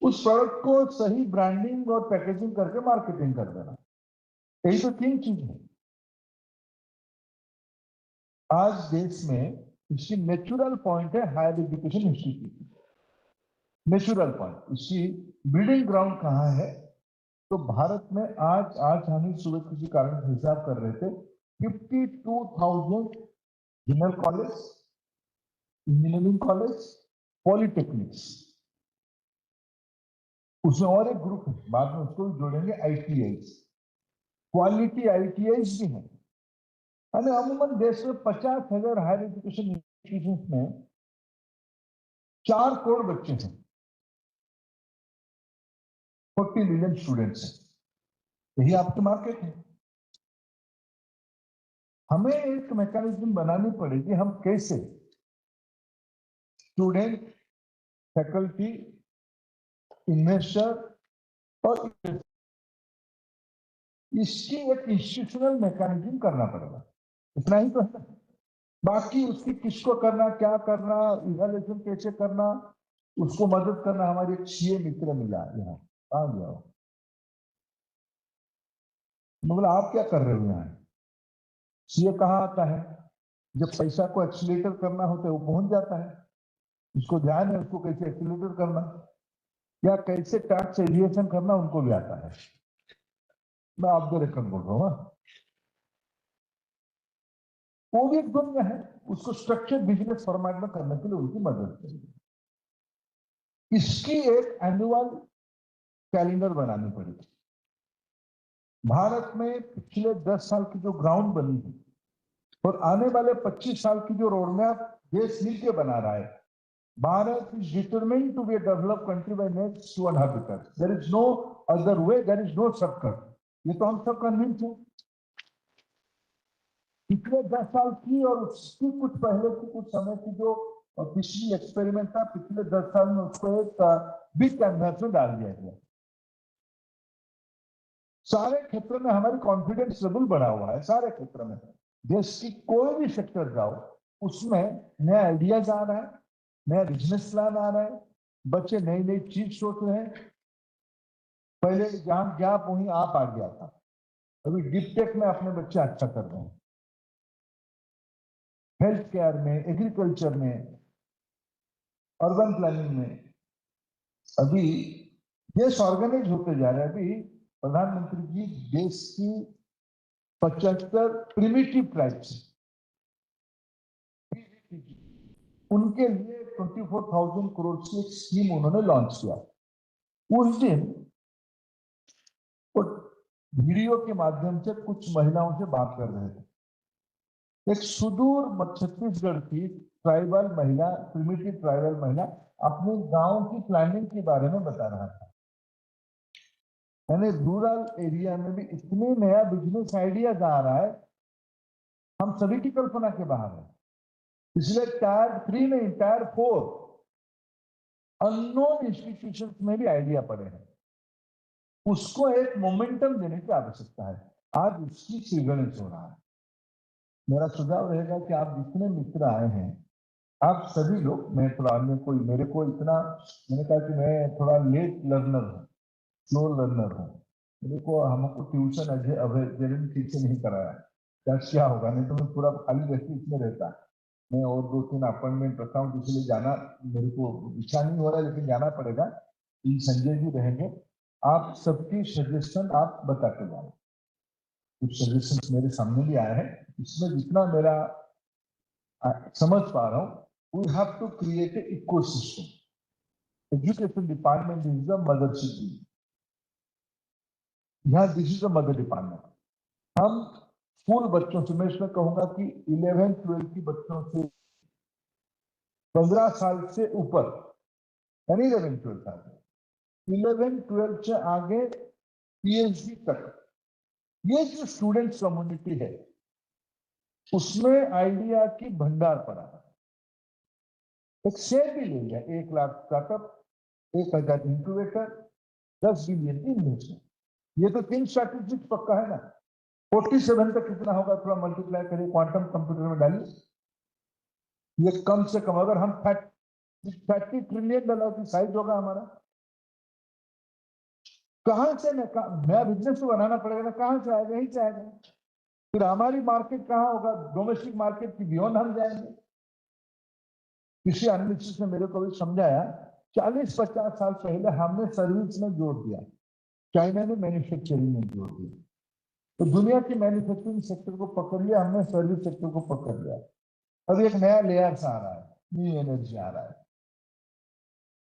उस प्रोडक्ट को सही ब्रांडिंग और पैकेजिंग करके मार्केटिंग कर देना, यही तो 3 चीज है। आज देश में इसकी नेचुरल पॉइंट है higher education institute. Natural point, इसकी ब्रीडिंग ग्राउंड कहाँ है? तो भारत में आज हम सुबह किसी कारण से हिसाब कर रहे थे, 52,000 general college, engineering college, polytechnics, उसमें और एक ग्रुप है, बाद में उसको भी जोड़ेंगे, आईटीआई, क्वालिटी आईटीआई भी है। अमूमन देश में 50,000 हायर एजुकेशन इंस्टीट्यूशन में 4 करोड़ बच्चे हैं, 40 मिलियन स्टूडेंट्स हैं। यही आपकी मार्केट है। हमें एक मैकेनिज्म बनानी पड़ेगी, हम कैसे स्टूडेंट, फैकल्टी, इन्वेस्टर और इसकी एक इंस्टीट्यूशनल मैकेनिज्म करना पड़ेगा। इतना ही तो है। बाकी उसकी किसको करना, क्या करना, इवैल्यूएशन कैसे करना, उसको मदद करना। हमारे एक सीए मित्र मिला यहाँ, आ जाओ, मतलब आप क्या कर रहे हो यहाँ? सीए कहाँ आता है? जब पैसा को एक्सीलेटर करना होता है वो पहुंच जाता है, उसको ध्यान है उसको कैसे एक्सीलेटर करना या कैसे टैक्स एविएशन करना, उनको भी आता है। मैं आप दो रेकॉर्ड बोल रहा हूँ। वो भी एक दुनिया है, उसको स्ट्रक्चर बिजनेस फॉर्मेट में करने के लिए उनकी मदद चाहिए। इसकी एक एनुअल कैलेंडर बनानी पड़ेगी। भारत में पिछले 10 साल की जो ग्राउंड बनी है और आने वाले 25 साल की जो रोडमैप देश मिलकर बना रहा है, Bharat is determined to be a developed country by next 2.5 decades. There is no other way, there is no shortcut. ये तो हम सब कन्विंस हैं। पिछले 10 साल की और उसकी कुछ पहले की कुछ समय की जो पिछली एक्सपेरिमेंट था, पिछले 10 साल में उसको एक बिग कैनवास में डाल दिया गया। सारे क्षेत्र में हमारी कॉन्फिडेंस लेवल बढ़ा हुआ है, सारे क्षेत्र में। देश की कोई भी सेक्टर जाओ, उसमें नया आइडियाज आ रहा है, नया बिजनेस प्लान आ रहा है, बच्चे नई नई चीज सोच रहे हैं। पहले जहां गैप वहीं आप आ गया था, अभी डीप टेक में अपने बच्चे अच्छा कर रहे हैं, हेल्थ केयर में, एग्रीकल्चर में, अर्बन प्लानिंग में। अभी देश ऑर्गेनाइज होते जा रहे हैं। अभी प्रधानमंत्री जी देश की 75 प्रिमिटिव ट्राइब्स, उनके लिए 24,000 करोड़ की एक स्कीम उन्होंने लॉन्च किया। उस दिन वो वीडियो के माध्यम से कुछ महिलाओं से बात कर रहे थे। एक सुदूर छत्तीसगढ़ की ट्राइबल महिला, प्रिमिटिव ट्राइबल महिला अपने गांव की प्लानिंग के बारे में बता रहा था। यानी रूरल एरिया में भी इतने नया बिजनेस आइडियाज आ रहा है, हम सभी की कल्पना के बाहर है। इसलिए टायर 3 नहीं, टायर 4 अननोन इंस्टीट्यूशंस में भी आइडिया पड़े हैं। उसको एक मोमेंटम देने की आवश्यकता है। आज उसकी सीजनेस हो रहा है। मेरा सुझाव रहेगा कि आप जितने मित्र आए हैं, आप सभी लोग, मैं थोड़ा अन्य कोई मेरे को इतना, मैंने कहा कि मैं थोड़ा लेट लर्नर हूँ, स्लो लर्नर हूँ। मेरे को हमको ट्यूशन अभी ठीक से नहीं कराया, क्या होगा, नहीं तो मैं पूरा खाली रहती इसमें रहता। मैं और 2-3 अपॉइंटमेंट रखा हूँ, इसलिए जाना मेरे को इच्छा नहीं हो रहा, लेकिन जाना पड़ेगा। इन संजय जी रहेंगे, आप सबकी सजेशन आप बताते जाओ। कुछ सजेशन मेरे सामने भी आए हैं, इसमें जितना मेरा समझ पा रहा हूँ, we have to create a ecosystem. Education department is the mothership. यहाँ this is the mother department. हम स्कूल बच्चों से, मैं इसमें कहूंगा कि 11-12 की बच्चों से 15 साल से ऊपर, यानी 11-12 साल, 11-12 से आगे पीएचडी तक, ये जो स्टूडेंट कम्युनिटी है, उसमें आइडिया की भंडार पड़ा है। एक शेयर भी ले लिया, 1 lakh startup, 1,000 incubator, 10 billion investment. ये तो 3 स्टैटिस्टिक्स पक्का है ना। 47 तक कितना होगा, थोड़ा मल्टीप्लाई करिए, क्वांटम कंप्यूटर में डालिए। ये कम से कम अगर हम 30 ट्रिलियन डॉलर की साइज होगा हमारा, कहां से नया बिजनेस तो बनाना पड़ेगा ना, कहां से आएगा, यहीं से आएगा। फिर हमारी मार्केट कहां होगा, डोमेस्टिक मार्केट की बियॉन्ड हम जाएंगे। किसी एनालिसिस ने मेरे को भी समझाया, 40-50 साल पहले हमने सर्विस में जोड़ दिया, चाइना ने मैन्युफैक्चरिंग में जोड़ दिया। तो दुनिया की मैन्युफैक्चरिंग सेक्टर को पकड़ लिया हमने, सर्विस सेक्टर को पकड़ लिया। अब एक नया लेयर्स आ रहा है, न्यू एनर्जी आ रहा है।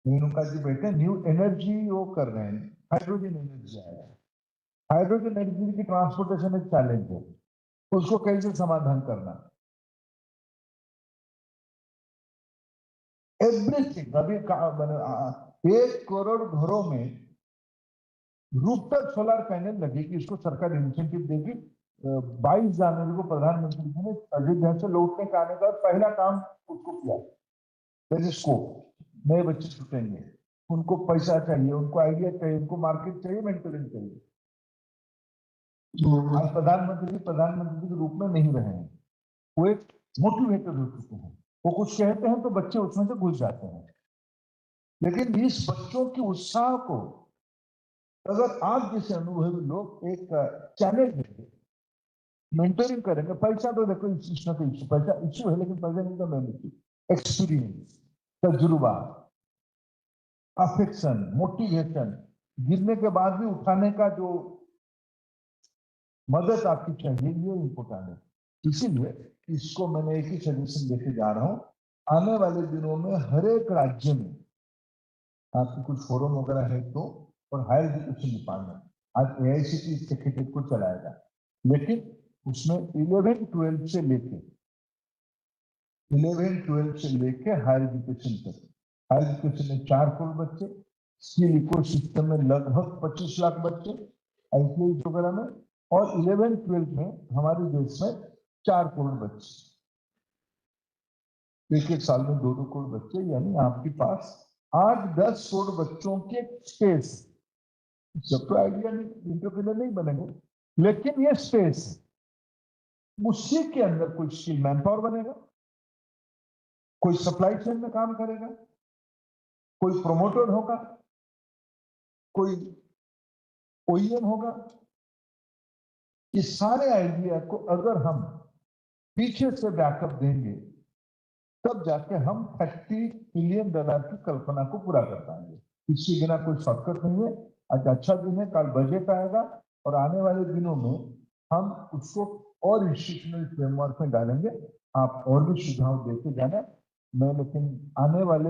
रेणुका जी बेटे न्यू एनर्जी वो कर रहे हैं, हाइड्रोजन एनर्जी आया है। हाइड्रोजन एनर्जी की ट्रांसपोर्टेशन एक चैलेंज है, उसको कैसे समाधान करना। एवरीथिंग। अभी 1 करोड़ घरों में रूफटॉप सोलर पैनल लगेगी, इसको सरकार इंसेंटिव देगी। 22 जनवरी को प्रधानमंत्री जी ने अयोध्या से लौटने का आने का पहला काम उसको किया। टेलीस्कोप, नए बच्चे छूटेंगे, उनको पैसा चाहिए, उनको आइडिया चाहिए, उनको मार्केट चाहिए, मेंटरिंग चाहिए। आज प्रधानमंत्री के रूप में नहीं रहे हैं, वो एक मोटिवेटर हो चुके हैं। वो कुछ कहते हैं तो बच्चे उसमें से घुस जाते हैं। लेकिन इस बच्चों के उत्साह को अगर आप जैसे अनुभवी लोग एक चैनल देंगे, मेंटरिंग करेंगे, पैसा तो देखो इश्यू तो इश्यू, पैसा इश्यू है, लेकिन पैसा नहीं तो मेहनत, एक्सपीरियंस, तजुर्बा, अफेक्शन, मोटिवेशन, गिरने के बाद भी उठाने का जो मदद आपकी चाहिए, ये इम्पोर्टेंट है। इसीलिए इसको मैंने एक ही सजेशन देके जा रहा हूं, आने वाले दिनों में हर एक राज्य में आपकी कुछ फोरम वगैरह है तो, और हायर एजुकेशन डिपार्टमेंट आज एआईसीटी सेक्रेटरी को चलाएगा, लेकिन उसमें 11-12 से लेके 11-12 से लेके हायर एजुकेशन तक, हायर एजुकेशन में 4 करोड़ बच्चे, स्किल इको सिस्टम में लगभग 25 लाख बच्चे आईटीआई वगैरह में, और 11-12 में हमारे देश में 4 करोड़ बच्चे, एक साल में 2-2 करोड़ बच्चे, यानी आपके पास 8-10 करोड़ बच्चों के स्पेस। सब तो आइडिया नहीं, इंटरप्रेन्योर नहीं बनेंगे, लेकिन ये स्पेस है। उसी के अंदर कोई स्किल मैन पावर बनेगा, कोई सप्लाई चेन में काम करेगा, कोई प्रोमोटर होगा, कोई ओईएम होगा। इस सारे आइडिया को अगर हम पीछे से बैकअप देंगे तब जाके हम $30 बिलियन की कल्पना को पूरा कर पाएंगे। इसके बिना कोई शॉर्टकट नहीं है। आज अच्छा दिन है, कल बजट आएगा और आने वाले दिनों में हम उसको और इंस्टीट्यूशनल फ्रेमवर्क में डालेंगे। आप और भी सुझाव देते जाना। मैं लेकिन आने वाले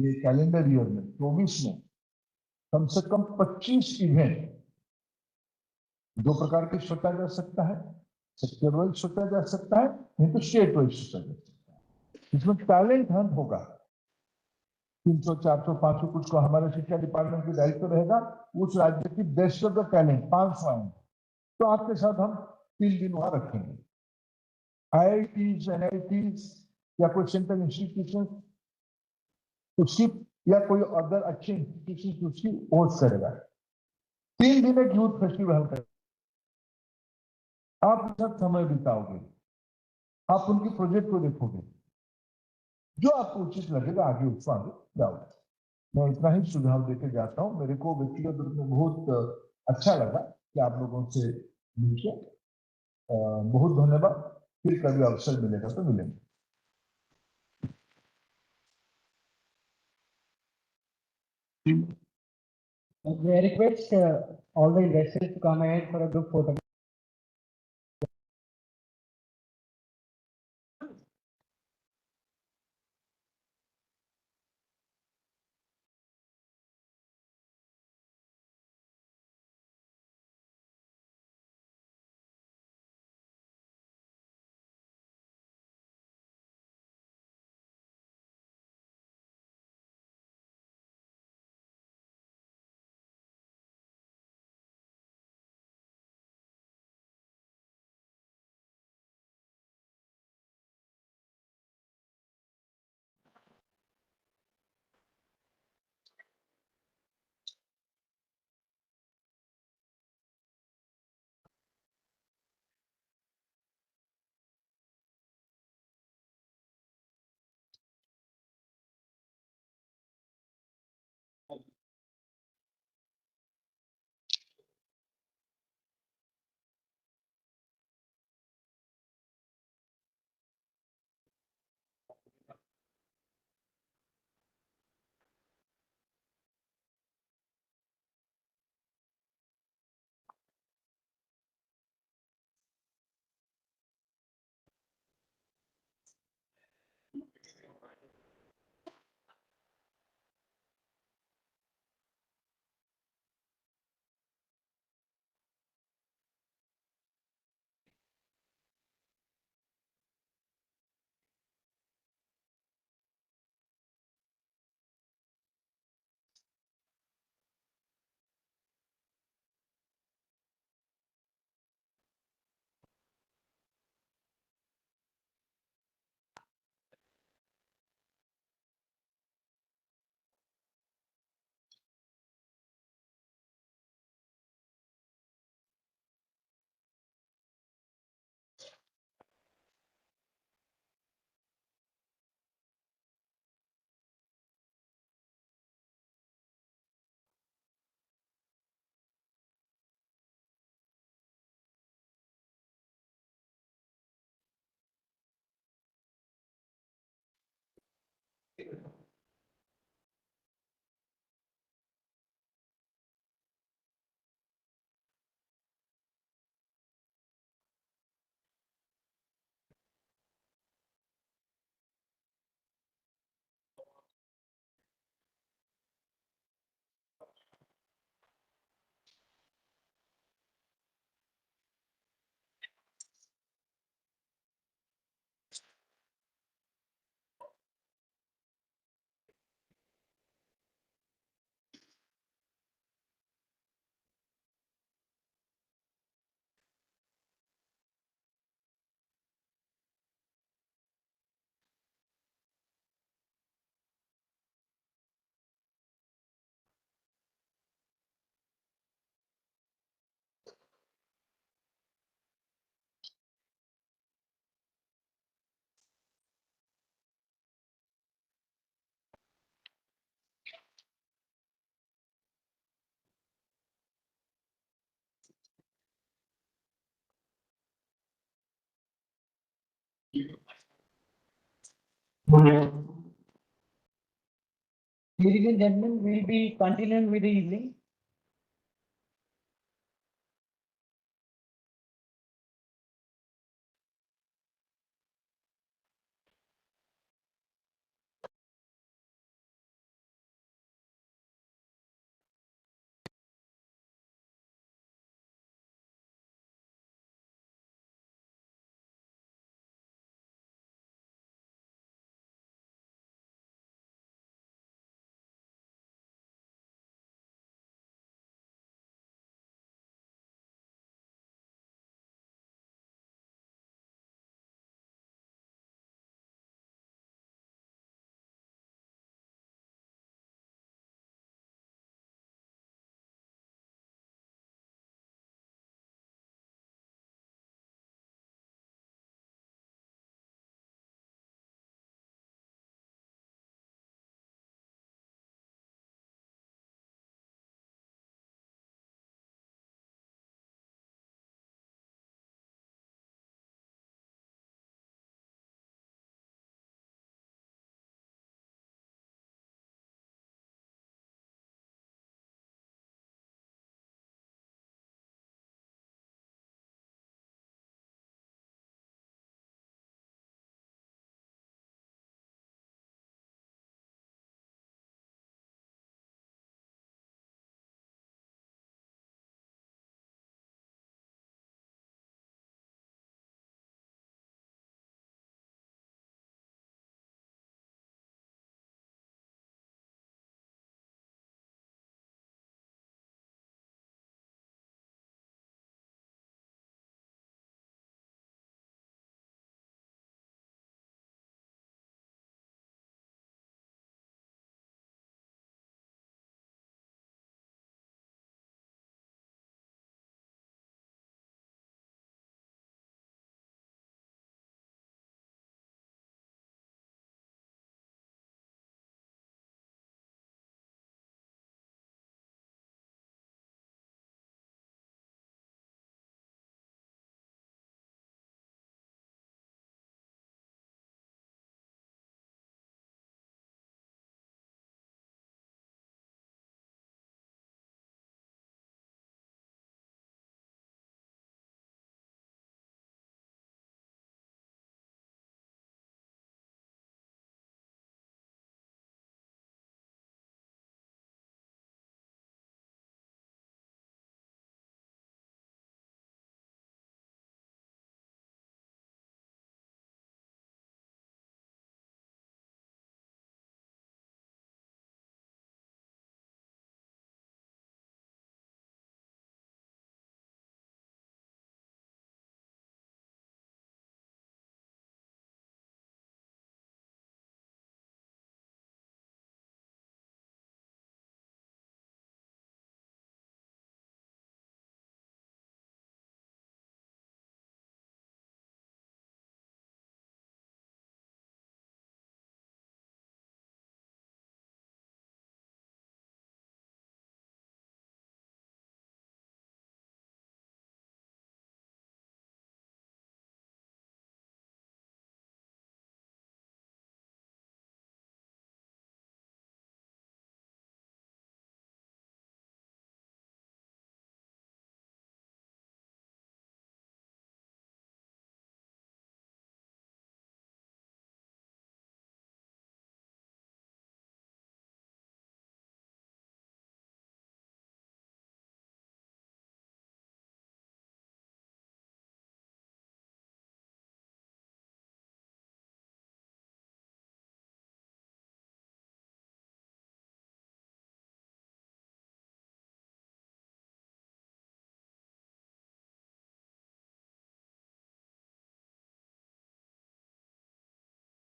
ये कैलेंडर ईयर में 24 में कम से कम 25 इवेंट दो प्रकार के सोचा जा सकता है। सेक्टर वाइज सोचा जा सकता है, नहीं तो स्टेट वाइज सोचा जा सकता है। इसमें टैलेंट हंट होगा। 300, 400, 500 कुछ को हमारे शिक्षा डिपार्टमेंट के दायित्व रहेगा। उस राज्य की बेस्ट ऑफ द टैलेंट 500 आएंगे, तो आपके साथ हम 3 दिन वहां रखेंगे। IITs, NITs या कोई सेंट्रल इंस्टीट्यूशन उसकी या कोई अदर अच्छे इंस्टीट्यूशन उसकी होस्ट करेगा। 3 दिन एक यूथ फेस्टिवल करेगा। आप उनके साथ समय बिताओगे, आप उनके प्रोजेक्ट को देखोगे, जो आपको उचित लगेगा आगे उसको आगे जाओगे। मैं इतना ही सुझाव देके जाता हूँ। मेरे को व्यक्तिगत रूप में बहुत अच्छा लगा कि आप लोगों से मिलकर। बहुत धन्यवाद। फिर कभी अवसर मिलेगा तो मिलेंगे। May I request all the investors to come ahead for a group photo. Ladies and gentlemen, we'll be continuing with the evening.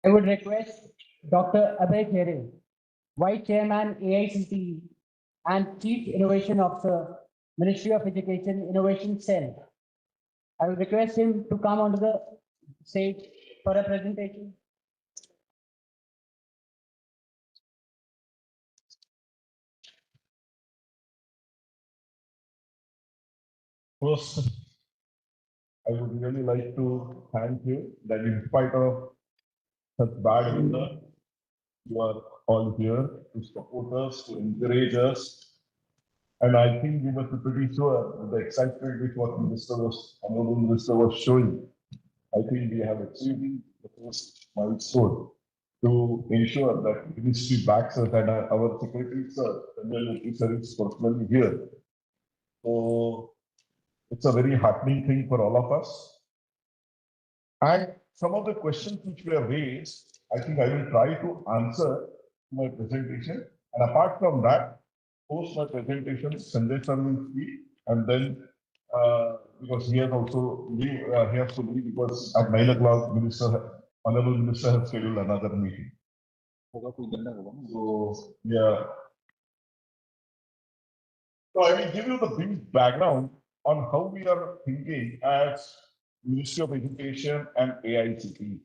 I would request Dr. Abhay Khere, Vice Chairman AICTE and Chief Innovation Officer, Ministry of Education Innovation Cell. I will request him to come onto the stage for a presentation. I would really like to thank you that in spite of such bad weather, you are all here to support us, to encourage us. And I think we must be pretty sure that the excitement which what Honourable Minister was showing, I think we have achieved the first milestone to ensure that ministry backs us and our secretary, sir, Sanjay Murthy sir is personally here. So it's a very heartening thing for all of us. And some of the questions which were raised, I think I will try to answer my presentation. And apart from that, post my presentation, Sanjay sir will speak, and then because he has also he has to leave because at 9 o'clock, Honourable Minister has scheduled another meeting. So yeah. So I will give you the brief background on how we are thinking as Ministry of Education and AICTE.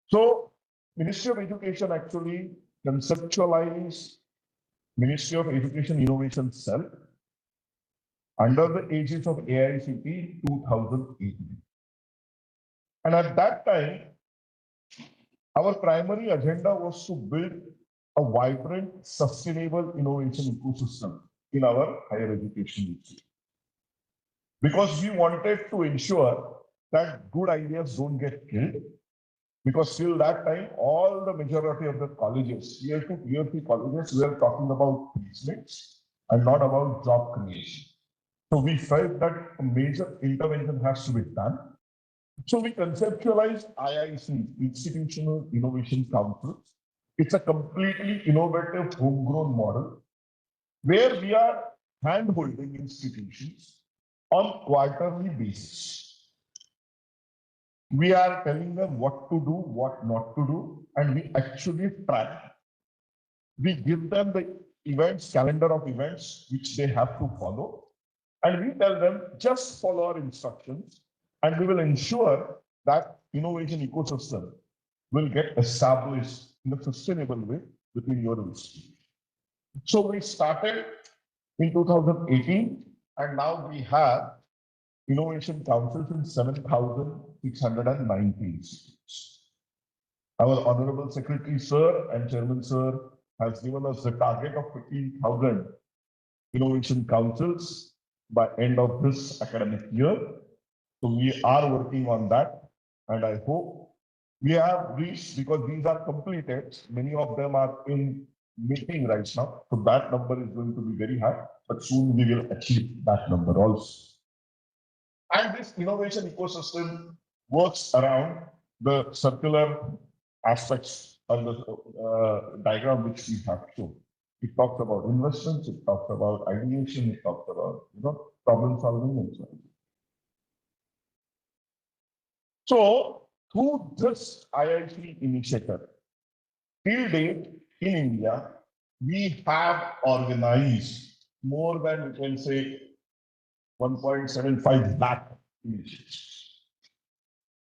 So Ministry of Education actually conceptualized Ministry of Education Innovation Cell under the aegis of AICTE 2018. And at that time, our primary agenda was to build a vibrant, sustainable innovation ecosystem in our higher education industry. Because we wanted to ensure that good ideas don't get killed. Because till that time, all the majority of the colleges, tier 2, tier 3 colleges, were talking about placements and not about job creation. So we felt that a major intervention has to be done. So we conceptualized IIC, Institutional Innovation Council. It's a completely innovative homegrown model where we are hand-holding institutions on quarterly basis. We are telling them what to do, what not to do, and we actually track. We give them the events, calendar of events, which they have to follow. And we tell them, just follow our instructions, and we will ensure that innovation ecosystem will get established in a sustainable way within your institution. So we started in 2018, and now we have innovation councils in 7,619 institutes. Our Honourable Secretary Sir and Chairman Sir has given us the target of 15,000 innovation councils by end of this academic year. So we are working on that, and I hope we have reached, because these are completed, many of them are in meeting right now. So that number is going to be very high, but soon we will achieve that number also. And this innovation ecosystem works around the circular aspects of the diagram which we have shown. It talks about investments, it talks about ideation, it talks about problem solving and so on. So through this IIT initiative, till date in India, we have organized more than, we can say, 1.75 lakh initiatives.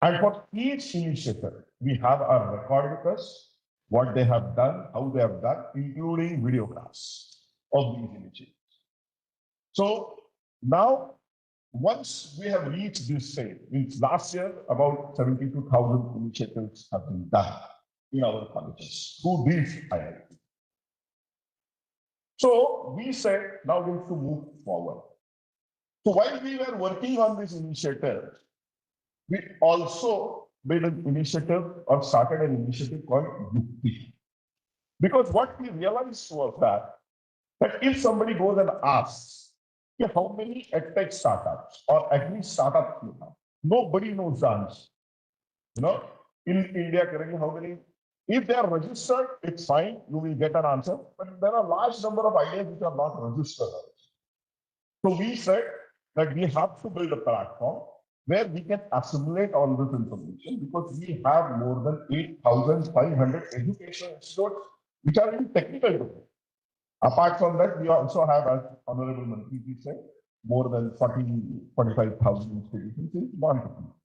And for each initiative, we have our record with us, what they have done, how they have done, including videographs of these initiatives. So now, once we have reached this stage, means last year, about 72,000 initiatives have been done in our colleges through these IITs. So we said, now we have to move forward. So while we were working on this initiative, we also made an initiative or started an initiative called Yukti. Because what we realized was that if somebody goes and asks, how many edtech startups or agri startups you have, nobody knows the answer. In India currently, how many? If they are registered, it's fine, you will get an answer. But there are a large number of ideas which are not registered. So we said that we have to build a platform where we can assimilate all this information, because we have more than 8,500 educational institutes which are in technical domain. Apart from that, we also have, as Honourable Mantri said, more than 45,000 institutions in non-technical.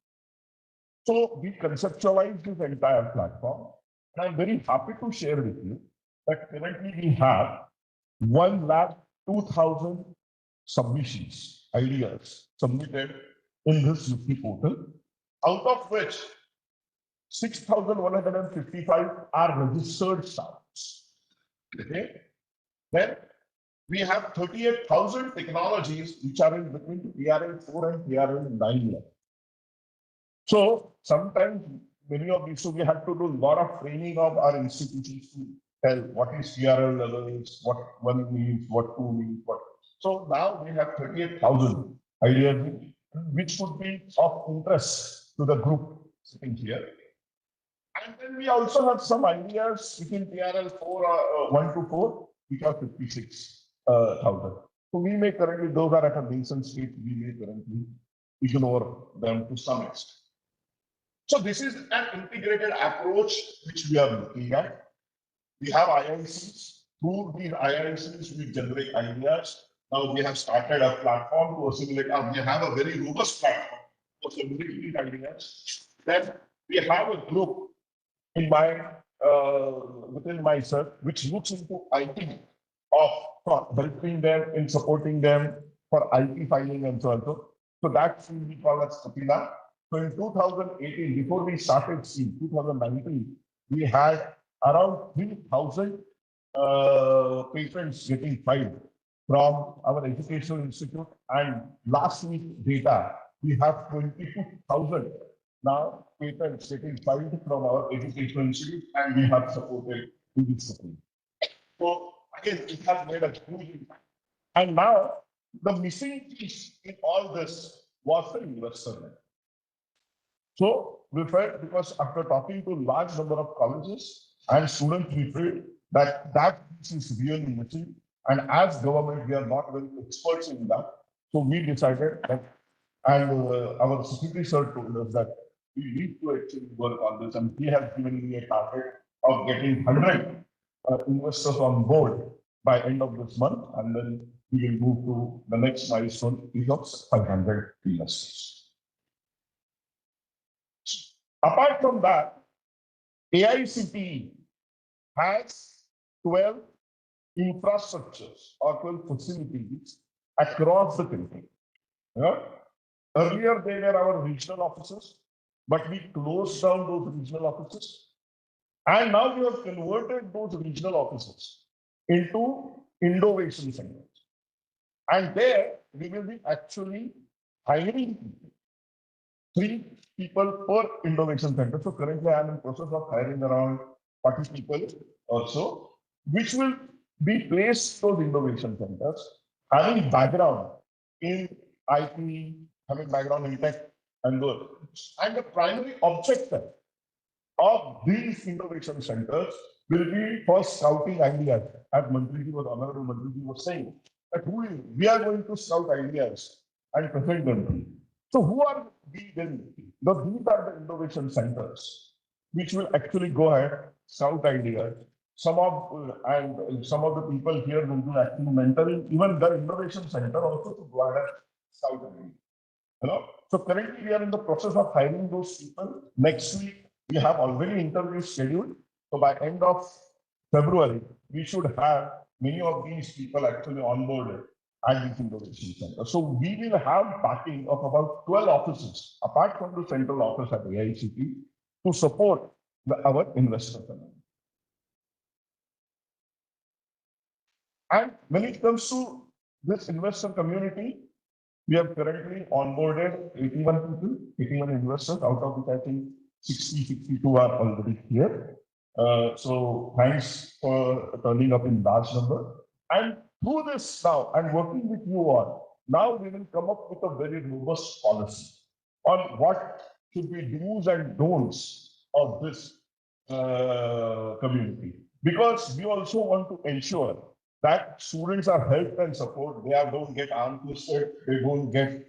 So we conceptualized this entire platform, and I'm very happy to share with you that currently we have 1,02,000 submissions ideas submitted in this Nifty portal, out of which 6,155 are registered startups. Okay. Then we have 38,000 technologies which are in between TRL 4 and TRL 9 level. So sometimes many of these, so we have to do a lot of training of our institutions to tell what is TRL levels, what one means, what two means, what. So now we have 38,000 ideas which would be of interest to the group sitting here. And then we also have some ideas within TRL 4, 1 to 4, which are 56,000. So we may currently, those are at a nascent state, we may currently ignore them to some extent. So this is an integrated approach which we are looking at. We have IICs. Through these IICs, we generate ideas. Now we have started a platform to assimilate. We have a very robust platform to assimilate these ideas. Then we have a group in my within myself which looks into IT of helping them in supporting them for IT filing and so on. So that's what we call as Kapila. So in 2018, before we started C, 2019, we had around 3,000 patents getting filed from our educational institute, and last week data, we have 22,000 now patents getting filed from our educational institute, and we have supported to this support. So again, it has made a huge impact. And now the missing piece in all this was the investor. So we felt, because after talking to a large number of colleges and students, we felt that that piece is really missing. And as government, we are not very experts in that. So we decided that, and our secretary sir told us that we need to actually work on this. And he has given me a target of getting 100 investors on board by end of this month. And then we will move to the next milestone, is of 500 investors. Apart from that, AICTE has 12 infrastructures or 12 facilities across the country. Yeah? Earlier, they were our regional offices, but we closed down those regional offices. And now we have converted those regional offices into innovation centers. And there, we will be actually hiring 3 people per innovation center. So currently I am in process of hiring around 40 people or so, which will be placed those innovation centers, having background in IT, having background in tech and those. And the primary objective of these innovation centers will be for scouting ideas, as Honourable Mantriji was saying, that we are going to scout ideas and present them. So who are we then? These are the innovation centers, which will actually go ahead, scout ideas. Some of the people here will be actually mentoring even the innovation center also to go ahead and scout ideas. You know? So currently we are in the process of hiring those people. Next week we have already interviews scheduled. So by end of February, we should have many of these people actually onboarded at this innovation center. So we will have backing of about 12 offices, apart from the central office at AICTE, to support our investor community. And when it comes to this investor community, we have currently onboarded 81 people, 81 investors, out of which I think 62 are already here. So thanks for turning up in large number. And through this now, and working with you all, now we will come up with a very robust policy on what should be do's and don'ts of this community. Because we also want to ensure that students are helped and support. They don't get arm twisted. They don't get,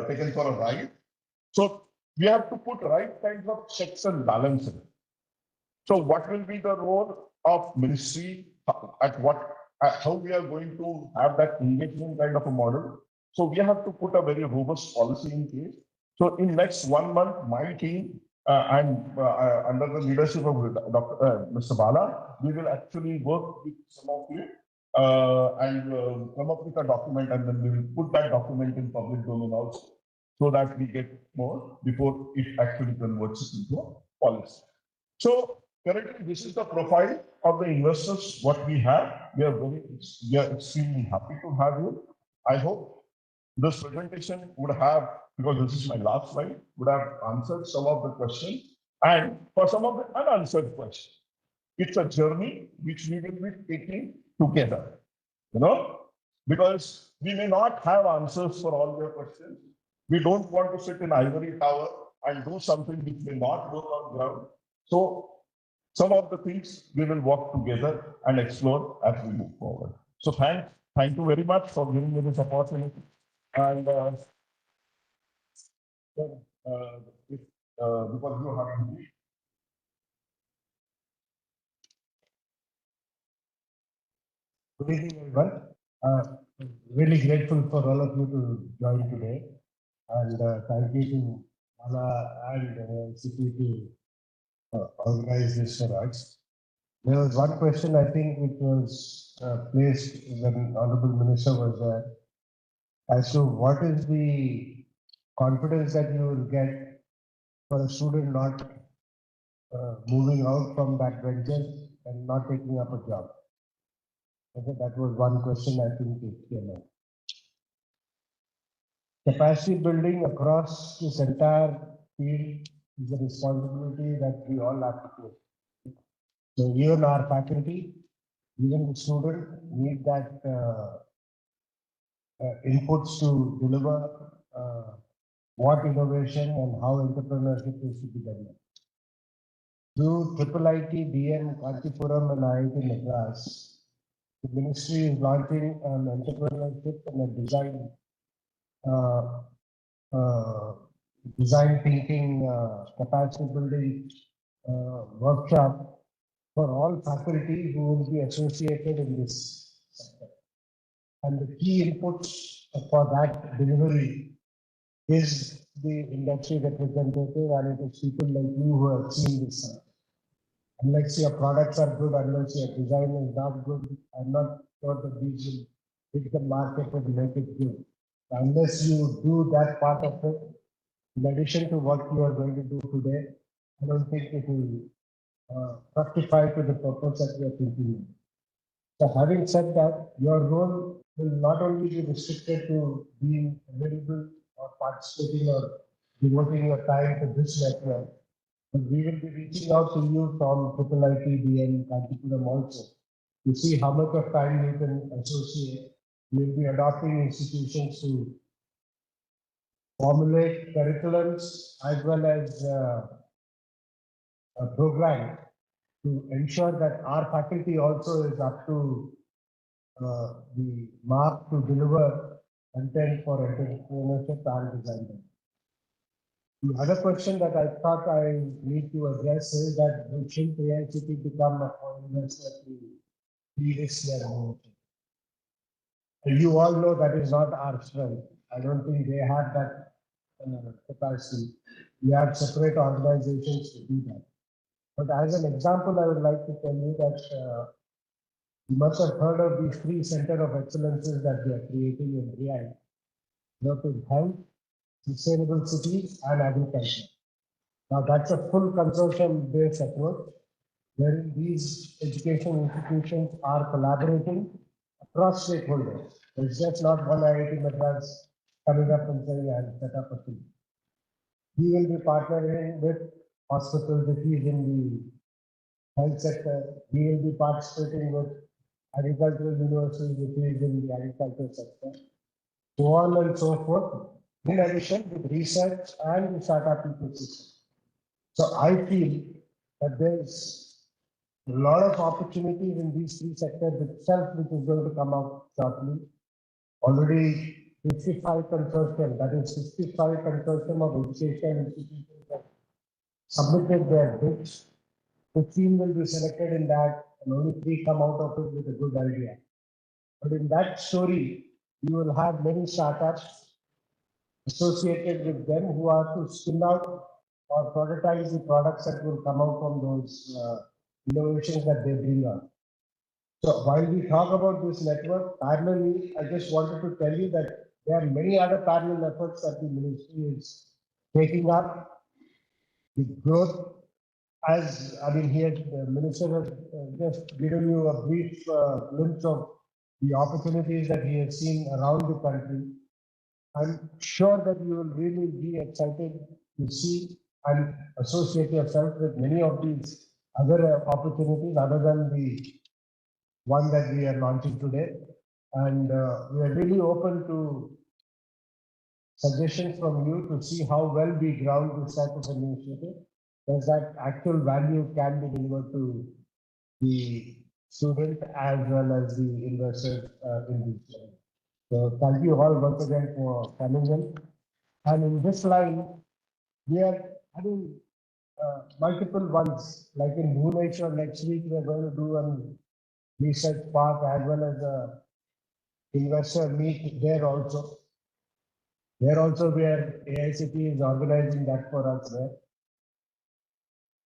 taken for a ride. So we have to put right kinds of checks and balances. So what will be the role of ministry? How we are going to have that engagement kind of a model? So we have to put a very robust policy in place. So in next 1 month, my team and under the leadership of Mr. Bala, we will actually work with some of you and come up with a document, and then we will put that document in public domain also, so that we get more before it actually converts into a policy. So currently, this is the profile of the investors what we have. We are extremely happy to have you. I hope this presentation would have, because this is my last slide, would have answered some of the questions, and for some of the unanswered questions. It's a journey which we will be taking together, because we may not have answers for all your questions. We don't want to sit in ivory tower and do something which may not work on ground. So some of the things we will work together and explore as we move forward. So thank you very much for giving me this opportunity. And because you have Good evening, everyone. Really grateful for all of you to join today, and thank you to Mala and CP to organize this for us. There was one question I think which was placed when Honourable Minister was there, as to what is the confidence that you will get for a student not moving out from that venture and not taking up a job. Okay, that was one question I think it came up. Capacity building across this entire field is a responsibility that we all have to take. So even our faculty, even the student need that inputs to deliver what innovation and how entrepreneurship is to be developed. Through IIIT, DM, Kanchipuram and IIT Madras, the ministry is launching an entrepreneurship and a design thinking, capacity building workshop for all faculty who will be associated in this sector. And the key inputs for that delivery is the industry representative, and it is people like you who have seen this sector. Unless your products are good, unless your design is not good, I'm not sure that these will hit the market and make it good. Unless you do that part of it, in addition to what you are going to do today, I don't think it will fructify to the purpose that we are thinking of. So having said that, your role will not only be restricted to being available or participating or devoting your time to this network, but we will be reaching out to you from IIIT and Kanchipuram also to see how much of time you can associate. We will be adopting institutions to formulate curriculums as well as a program to ensure that our faculty also is up to the mark to deliver content for entrepreneurship and design. The other question that I thought I need to address is that should AICT become a co-investor to de-risk their innovation? You all know that is not our strength. I don't think they have that capacity. We have separate organizations to do that. But as an example, I would like to tell you that you must have heard of these 3 centers of excellences that we are creating in AI. That is health, sustainable cities, and agriculture. Now that's a full consortium-based approach, wherein these education institutions are collaborating across stakeholders. It's just not one IIT Madras coming up and saying, I'll set up a team. We will be partnering with hospitals that is in the health sector. We will be participating with agricultural universities that is in the agricultural sector, so on and so forth, in addition with research and the startup ecosystem. So I feel that there's a lot of opportunities in these 3 sectors itself, which is going to come out shortly. Already 55 consortium, that is 55 consortium of education institutions have submitted their bids. 15 will be selected in that, and only 3 come out of it with a good idea. But in that story, you will have many startups associated with them who are to spin out or prototype the products that will come out from those innovations that they bring out. So while we talk about this network, parallelly, I just wanted to tell you that there are many other parallel efforts that the ministry is taking up. The growth, as I mean, here the minister has just given you a brief glimpse of the opportunities that he has seen around the country. I'm sure that you will really be excited to see and associate yourself with many of these other opportunities other than the one that we are launching today. And we are really open to suggestions from you to see how well we ground this type of initiative. Does that actual value can be delivered to the student as well as the investor in this. So thank you all once again for coming in. And in this line, we are having multiple ones, like in Bhubaneswar next week, we are going to do an research park as well as a investor meet there also. There also where AICT is organizing that for us there.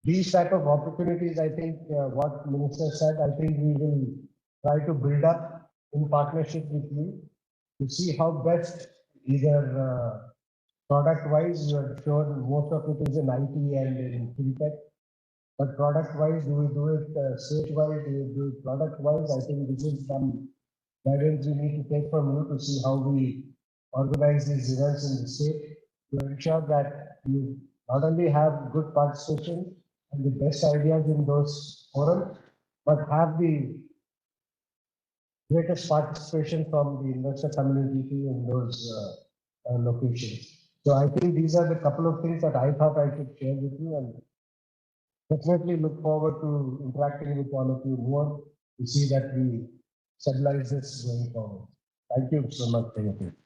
These type of opportunities, I think what Minister said, I think we will try to build up in partnership with you to see how best either product wise, you are sure most of it is in IT and in fintech. But product wise, do we do it state wise, do we do it product wise? I think this is some guidance we need to take from you to see how we organize these events in the state to ensure that you not only have good participation and the best ideas in those forums, but have the greatest participation from the investor community in those locations. So I think these are the couple of things that I thought I should share with you, and definitely look forward to interacting with all of you more to see that we stabilize this going forward. Thank you so much for your time.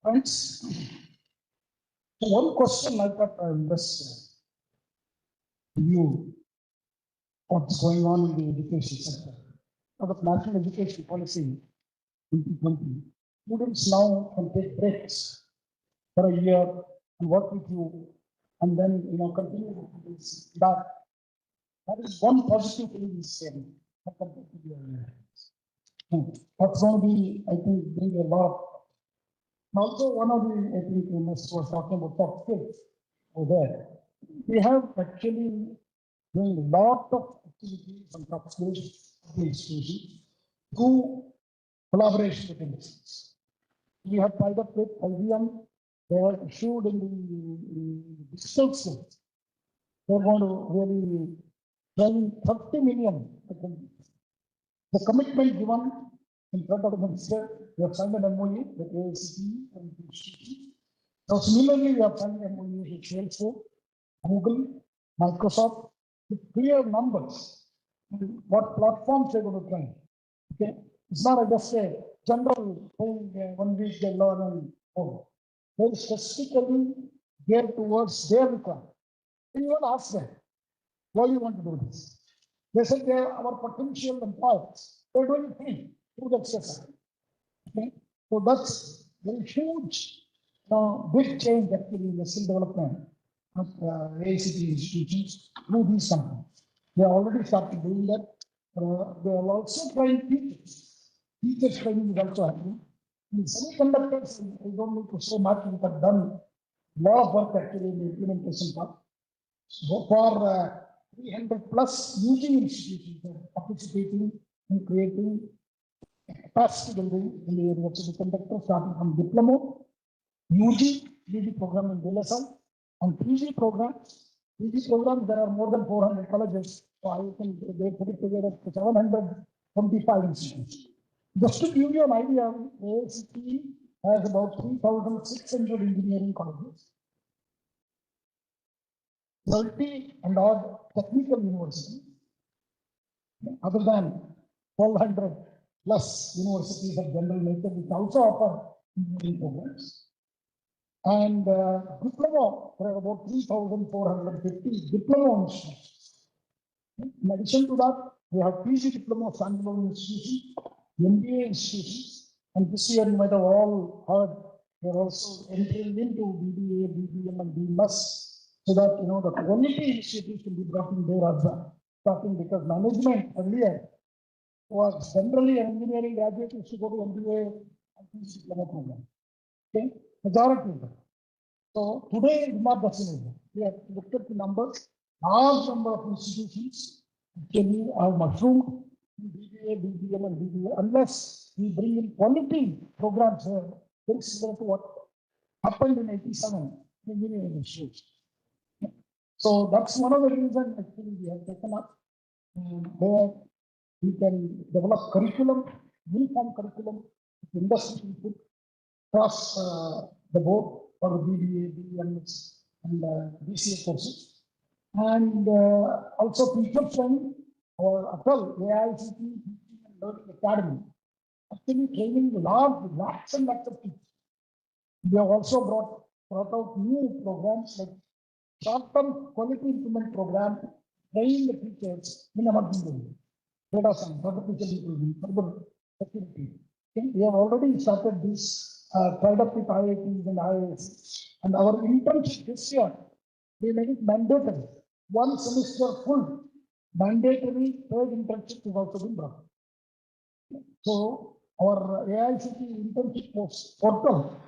Friends, one question I thought I'll just you what's going on in the education sector. Now, the national education policy 2020, students now can take breaks for a year and work with you, and then continue that. That is one positive thing is saying compared to the earlier. That's going to be, I think, bring a lot. Also, one of the I think was talking about top skills over there. We have actually doing a lot of activities on top skills of the institution through collaboration with industries. We have tied up with IBM. They are issued in the digital skills. They're going to really train 30 million. The commitment given in front of the minister, we have signed an MoE with AICT and the institution. Now, similarly, we have signed an MoE with Salesforce, Google, Microsoft, with clear numbers, what platforms they're going to train. Okay, it's not just a general thing, 1 week they learn and go. They're specifically geared towards their requirement. You will ask them, why do you want to do this? They said they are our potential employers. They're doing it free through the exercise. Okay, so that's very huge, big change actually in the skill development of AICT institutions through these companies. They already started doing that. They are also trying teachers. Teachers training is also happening. In semiconductors, I don't need to say much. We have done a lot of work actually in the implementation part. So for 300 plus using institutions are participating in creating capacity building in the area of semiconductor, starting from diploma, UG, PG program in DLSI, and PG programs. PG programs, there are more than 400 colleges. So I think they put it together to 725 institutions. Just to give you an idea, AICT has about 3,600 engineering colleges, 30 and odd technical universities, other than 1,200 plus universities of general nature, which also offer engineering programs. And diploma, there are about 3,450 diploma institutions. In addition to that, we have PG diploma standalone institutions, MBA institutions, and this year you might have all heard we are also entering into BBA, BBM, and BMS, so that the quality initiatives will be brought in there as well. Starting because management earlier was generally an engineering graduate used to go to MBA and PG diploma program. Okay, majority of them. So today is not the same. We have looked at the numbers, large number of institutions actually have mushroomed in BBA, BBM, and BBA unless we bring in quality programs here, very similar to what happened in 87 engineering institutes. So that's one of the reasons actually we have taken up where we can develop curriculum, uniform curriculum, industry input across the board for the BBA, BBMS, and BCA courses. And also teacher training, our ATL, AICT Teaching and Learning Academy, actually training lakhs and lakhs of teachers. We have also brought out new programs like short-term quality improvement program, training the teachers in emerging data science, artificial intelligence, cyber security. Okay, we have already started this, tied up with IITs and IIS, and our internship this year, we made it mandatory. One semester full, mandatory paid internship is also been brought. So our AICT internship portal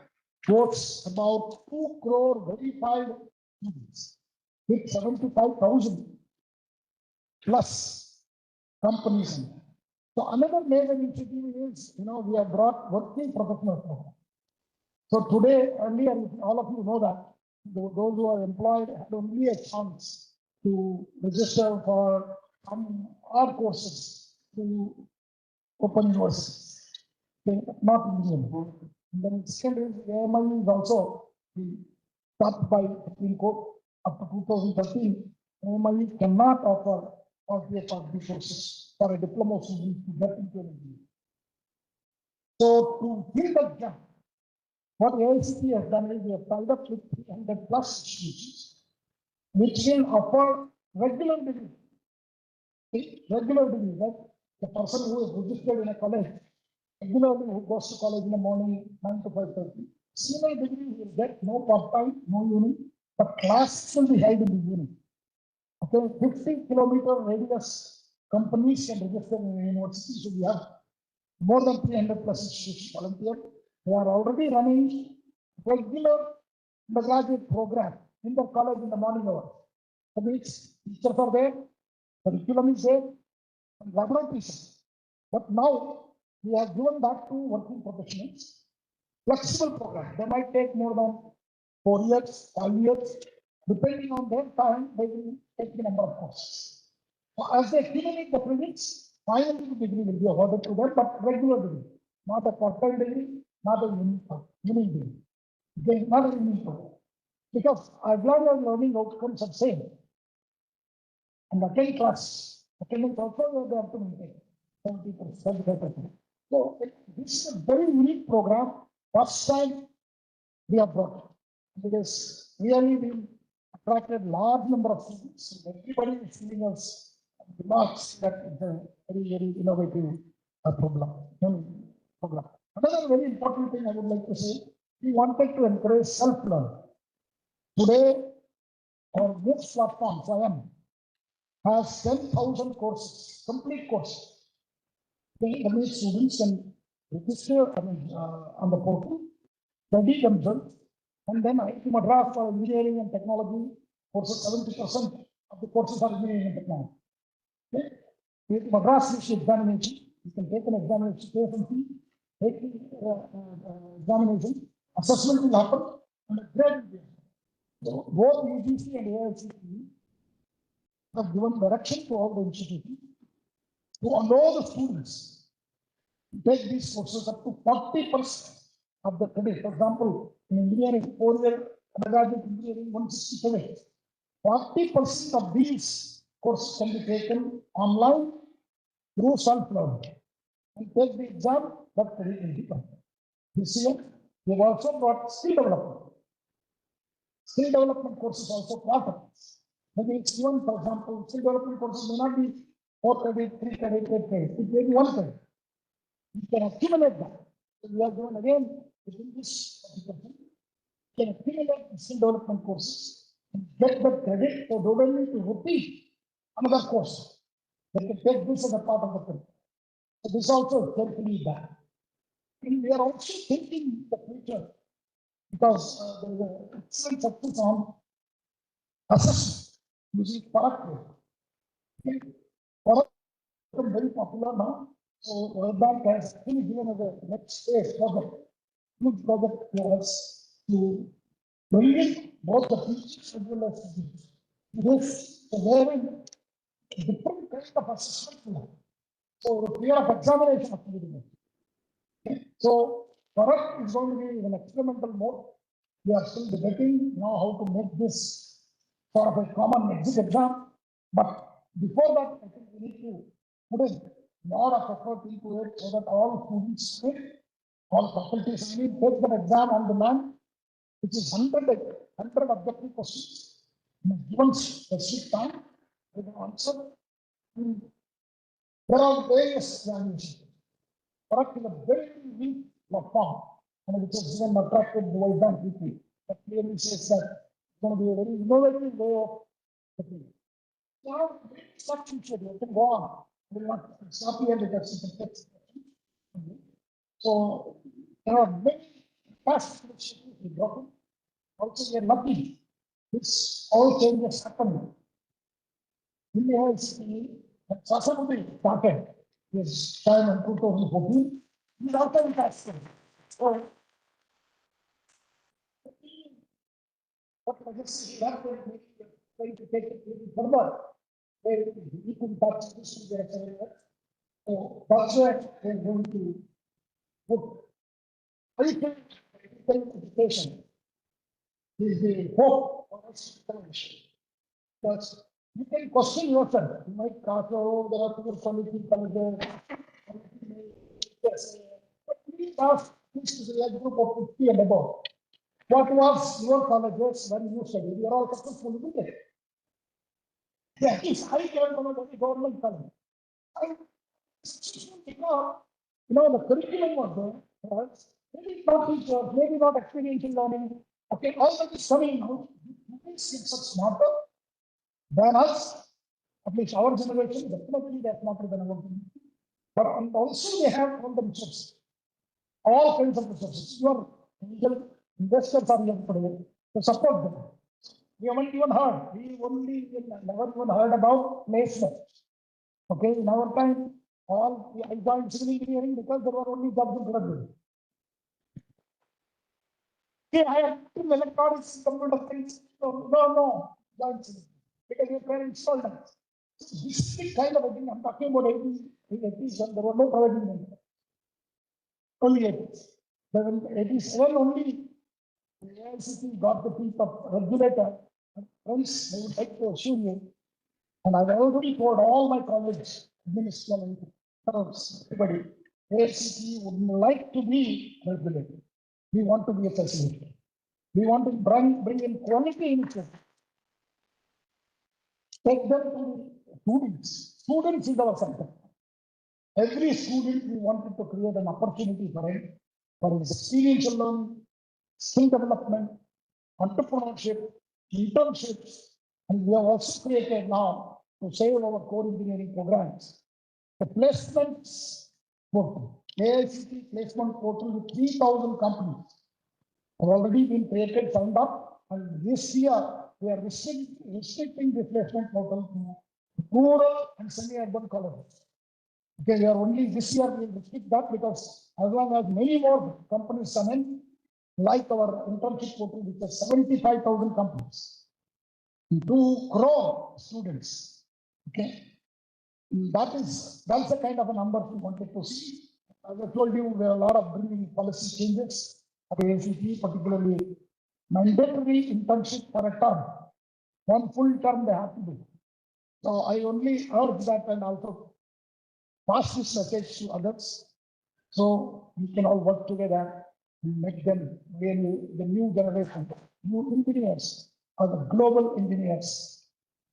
quotes about 2 crore verified students with 75,000 plus companies. So another major initiative is, we have brought working professional program. So today, earlier, all of you know that those who are employed had only a chance to register for our courses to open universities, not Indian. And then second is AMI is also stopped by Supreme Court up to 2013. AMI cannot offer RPA Part B courses for a diploma student to get into an engineering. So to fill that gap, what AICT has done is we have tied up with 300 plus institutions, which will offer regular degree. Regular degree, right? The person who is registered in a college, regularly who goes to college in the morning, 9 to 5:30. Similar degree will get no part-time, no uni, but classes will be held in the uni. Okay, 50-kilometer radius companies can register in the university, so we have more than 300 plus institutions volunteer. They are already running regular undergraduate program in the college in the morning hours. That means teachers are there, curriculum is there, and laboratories. But now we have given that to working professionals. Flexible program. They might take more than 4 years, 5 years, depending on their time. They will take the number of courses. So as they accumulate the credits, finally the degree will be awarded to them, but regular degree, not a part-time degree, not a uni degree. Okay, not a uni program. Because as long as learning outcomes are same, and attend class, attendance also they have to maintain 70%, 75%. So this is a very unique program. First time we have brought it. Because really we attracted large number of students. Everybody is giving us remarks that it's a very, very innovative program. Another very important thing I would like to say, we wanted to encourage self-learning. Today, our MOOCs platform, SWAYAM, has 10,000 courses, complete courses. That means students can register on the portal, study themselves, and then IIT Madras for engineering and technology courses, 70% of the courses are engineering and technology. Okay? IIT Madras is examination. You can take an examination, pay some fee, take the examination, assessment will happen, and a grade will be. So both UGC and AICT have given direction to all the institutions to allow the students to take these courses up to 40% of the credit. For example, in engineering, 4-year undergraduate engineering, 167. 40% of these courses can be taken online through self-learning. And take the exam, that credit will be done. This year, we have also got skill development. Skill development courses also quarters. Maybe it's even, for example, skill development courses may not be 4 credit, 3 credit, 8 credit. It may be 1 credit. You can accumulate that. So we are doing again within this education, you can accumulate the skill development courses and get the credit for doing to repeat another course. They can take this as a part of the credit. So this also is carefully done. And we are also thinking the future because there is an excellent success on assessment using Parak. Parak become very popular now. So World Bank has actually given us a next phase project, huge project for us to bring in both the teachers as well as students. This is very different kind of assessment. So the fear of examination activity. So for us, it's going to be an experimental mode. We are still debating now how to make this sort of a common exit exam. But before that, I think we need to put in more of effort into it so that all students, all faculties, take that exam on demand, which is 100 objective questions in a given specific time with an answer. There are various examinations. Correct in a very weak form, and which is even attracted the World Bank weekly. That clearly says that it's going to be a very innovative way of looking. Now, such future, you can go on. We will not stop here because it's a text. So, there are many past which we broken. Also, we are lucky. This all changes happen. India has Sasanudi started his time in 2014. He's out of tax. So, what legacy that will be trying to take it a little further, where we can touch this in their. So that's where they're going to put. I think education is the hope of us generation. Because you can question yourself. You might ask, oh, there are poor quality colleges. Yes. But we ask this is a group of 50 and above. What was your colleges when you studied? You are all successful, isn't it? Yeah, I came from a very government college. Because, the curriculum was there, was maybe not teachers, maybe not experiential learning. Okay, all that is studying now. It's much smarter than us. At least our generation, definitely they're smarter than our generation. But and also they have all the resources, all kinds of resources. Your angel investors are here today to support them. We haven't even heard. We only never even heard about placement. Okay, in our time, I joined civil engineering because there were only jobs in Brazil. Okay, I have electronics, computer things. No, joined civil because your parents told us. This is the kind of thing I'm talking about 80s, and there were no private engineering. Only 80s. But in 87 only, the AICT got the piece of regulator. Friends, I would like to assure you, and I've already told all my colleagues, administration, everybody, AICT would like to be regulated. We want to be a facilitator. We want to bring in quality initiatives. Take them to students. Students is our center. Every student, we wanted to create an opportunity for him, for his experiential learning, skill development, entrepreneurship, internships, and we have also created now to save our core engineering programs. The placements portal, AICT placement portal with 3,000 companies have already been created, signed up, and this year we are restricting the placement portal to rural and semi-urban colleges. Okay, we are only this year we will restrict that because as long as many more companies come in, like our internship portal, which has 75,000 companies, 2 crore students. Okay, that's the kind of a number we wanted to see. As I told you, there are a lot of bringing policy changes at AICT, particularly mandatory internship for a term. 1 full term they have to do. So I only urge that and also pass this message to others. So we can all work together and make them really the new generation, new engineers, or the global engineers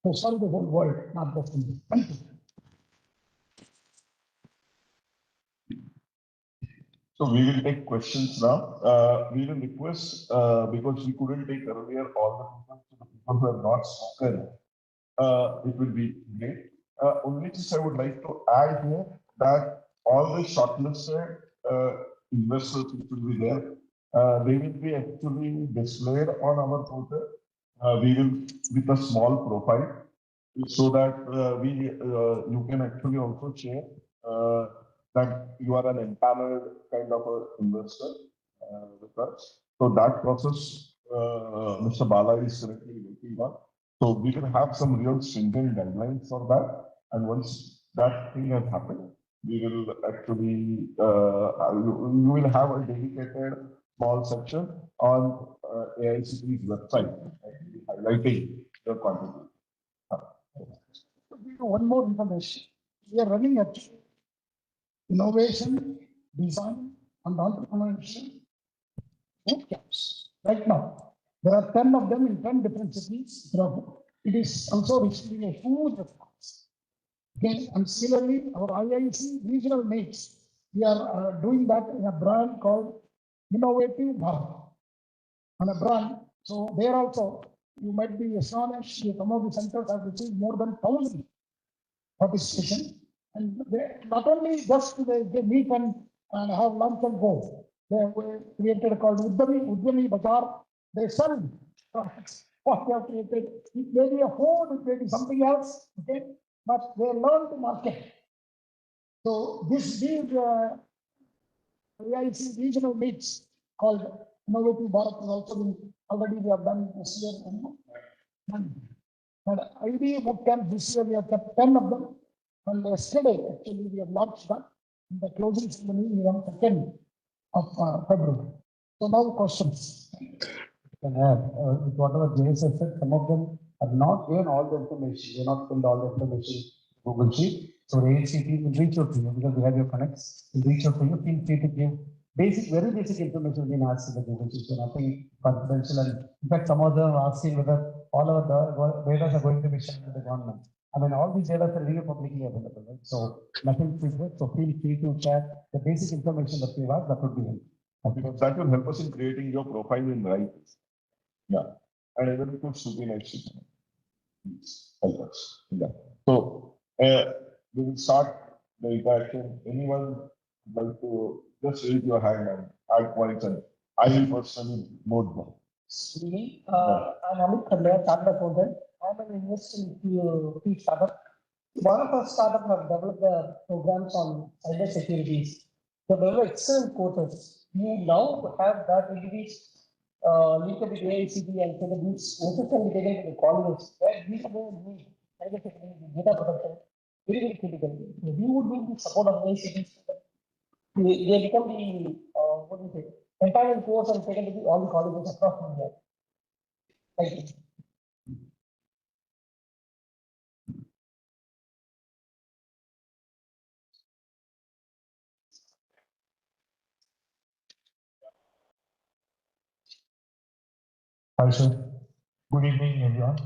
to serve the whole world, not just India. Thank you. So we will take questions now. We will request, because we couldn't take earlier all the people who have not spoken, it will be great. Only thing I would like to add here that all the shortlisted investors which will be there, they will be actually displayed on our portal. We will with a small profile so that you can actually also share that you are an empaneled kind of a investor with us. So that process, Mr. Bala is currently working on. So we will have some real stringent guidelines for that. And once that thing has happened, we will actually, you will have a dedicated small section on AICT's website, actually highlighting the quantity. One more information. We are running at innovation, design, and entrepreneurship boot camps right now. There are 10 of them in 10 different cities. It is also receiving a huge response. Okay, and similarly, our IIC regional mates, we are doing that in a brand called Innovative Bharat. On a brand, so there also, you might be astonished, some of the centers have received more than 1,000 participation. And they, not only just they meet and have lunch and go, they have created called Uddhami Bazaar. They sell what they have created. It may be a food, it may be something else, okay? But they learn to market. So this big AIC regional meets called Innovative Bharat has also been already we have done this year. And ID bootcamp this year we have kept 10 of them. And yesterday actually we have launched that. In the closing ceremony we on 2nd of February. So now questions. Can add, whatever James has said, some of them have not given all the information. They have not filled all the information Google Sheet. So AICT will reach out to you because we have your connects. We'll reach out to you. Feel free to give basic, very basic information being asked in the Google Sheet. So nothing confidential. And in fact, some of them are asking whether all of the data are going to be shared with the government. I mean, all these data are really publicly available, right? So nothing secret. So feel free to share the basic information that we have. That would be helpful. Because that will help us in creating your profile in right. Yeah. And even if it's super nice, please help us in that. So we will start the interaction. Anyone would like to just raise your hand and add points, and I will personally note them. I'm Amit Khandaya, Chartered Accountant. I'm an investor in few startup. One of our startup have developed the programs on cyber securities. So they were excellent courses. We now have that entities linked with AICT and so that these courses can be taken to the colleges where we need cyber security, data protection, very, very critical. We would need the support of AICT. They become the what do you say, entire course and taken to all the colleges across India. Thank you. Hi, sir. Good evening, everyone.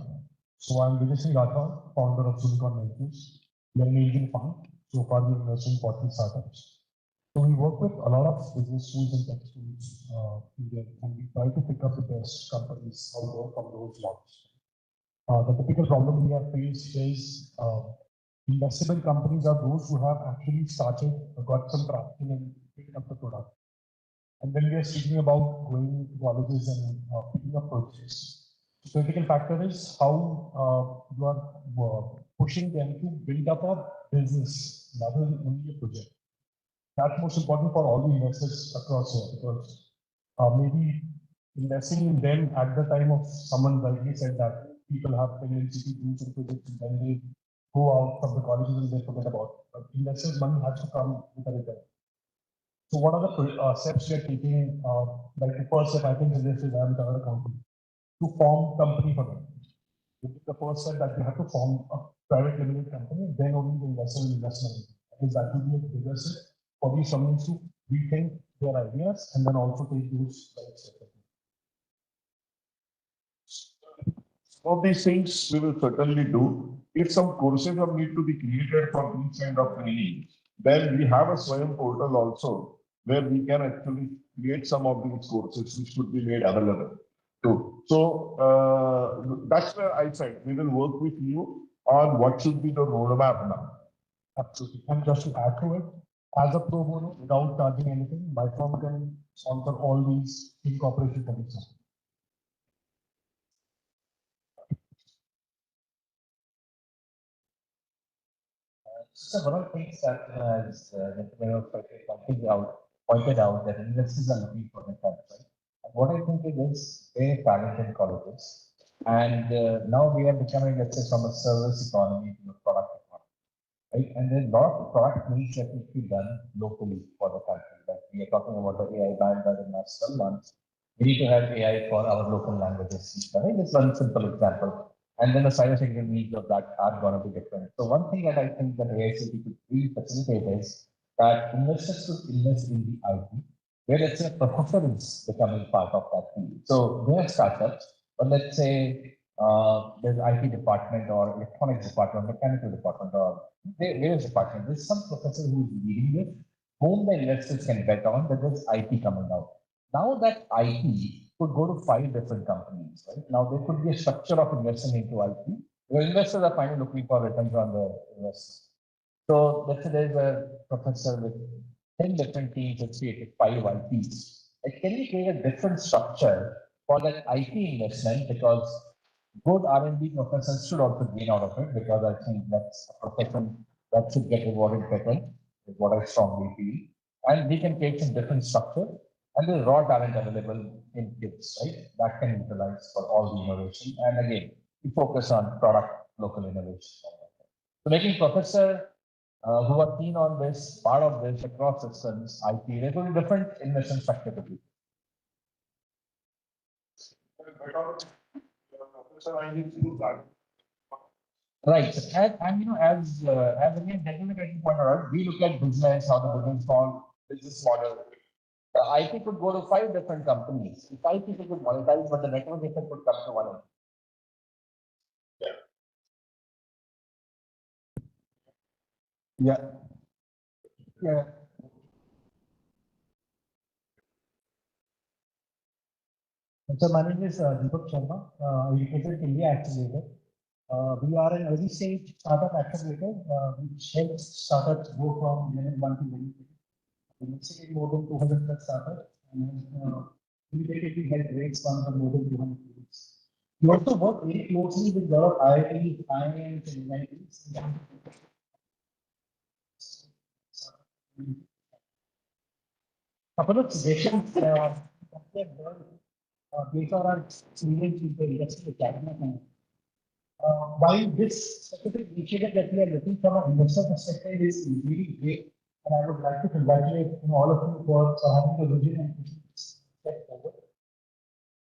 So I'm Vijay Singh Rathod, founder of Unicorn Ventures. We are an angel fund. So far, we invest in 40 startups. So we work with a lot of business tools and tech tools and we try to pick up the best companies out there from those lots. The typical problem we have faced is investable companies are those who have actually started, got some traction and picked up the product. And when we are speaking about going to colleges and picking up projects, the critical factor is how you are pushing them to build up a business rather than only a project. That's most important for all the investors across here because maybe investing in them at the time of someone rightly said that people have tendency to do some projects and then they go out from the colleges and they forget about it. But investors' money has to come with a return. So what are the steps we are taking? Like the first step I can suggest is I'm the company to form company for them. The first step that you have to form a private limited company, then only the investor will invest money. Because that will be a bigger step for these companies to rethink their ideas and then also take those slides. Some of these things we will certainly do. If some courses are need to be created for these kind of training, then we have a Swayam portal also where we can actually create some of these courses which could be made available too. So that's where I said we will work with you on what should be the roadmap now. Absolutely. And just to add to it, as a pro bono, without charging anything, my firm can sponsor all these incorporation conditions. So one of the things that as gentleman of pointed out that investors are looking for the funds, right? And what I think it is very talented colleges, and now we are becoming, let's say, from a service economy to a product economy, right? And there's a lot of product needs that need to be done locally for the country. Like we are talking about the AI ban by the last 12 months. We need to have AI for our local languages, right? This one simple example. And then the cybersecurity needs of that are going to be different. So one thing that I think that AICT could really facilitate is that investors should invest in the IT, where let's say a professor is becoming part of that field. So they are startups, but let's say there's IT department or electronics department, mechanical department, or various department. There's some professor who is leading this, whom the investors can bet on that there's IT coming out. Now that IT could go to 5 different companies, right? Now there could be a structure of investment into IT, where investors are finally looking for returns on the investment. So let's say there's a professor with 10 different teams that created 5 IPs. Like, can we create a different structure for that IT investment? Because good R&D professors should also gain out of it, because I think that's a profession that should get rewarded better, is what I strongly feel. And we can create some different structure, and there's raw talent available in kids, right? That can utilize for all the innovation. And again, we focus on product local innovation. So making professor who are keen on this, part of this across systems, IT, there will be different investment structure to be. Right. And you know, as again, gentlemen pointed out, we look at business, how the business model. The IT could go to 5 different companies. 5 people could monetize, but the network effect could come to one. Yeah. Yeah. So my name is Deepak Sharma. I represent India Accelerator. We are an early stage startup accelerator, which helps startups go from level 1 to level 2. We basically more than 200 plus startups, and immediately help raise funds on more than 200 crores. We also work very closely with a lot of IITs, IIMs, and MITs. Couple of suggestions based on our experience with the industry academy. While this specific initiative that we are looking from an investor perspective is really great, and I would like to congratulate all of you for having the vision and pushing this step forward.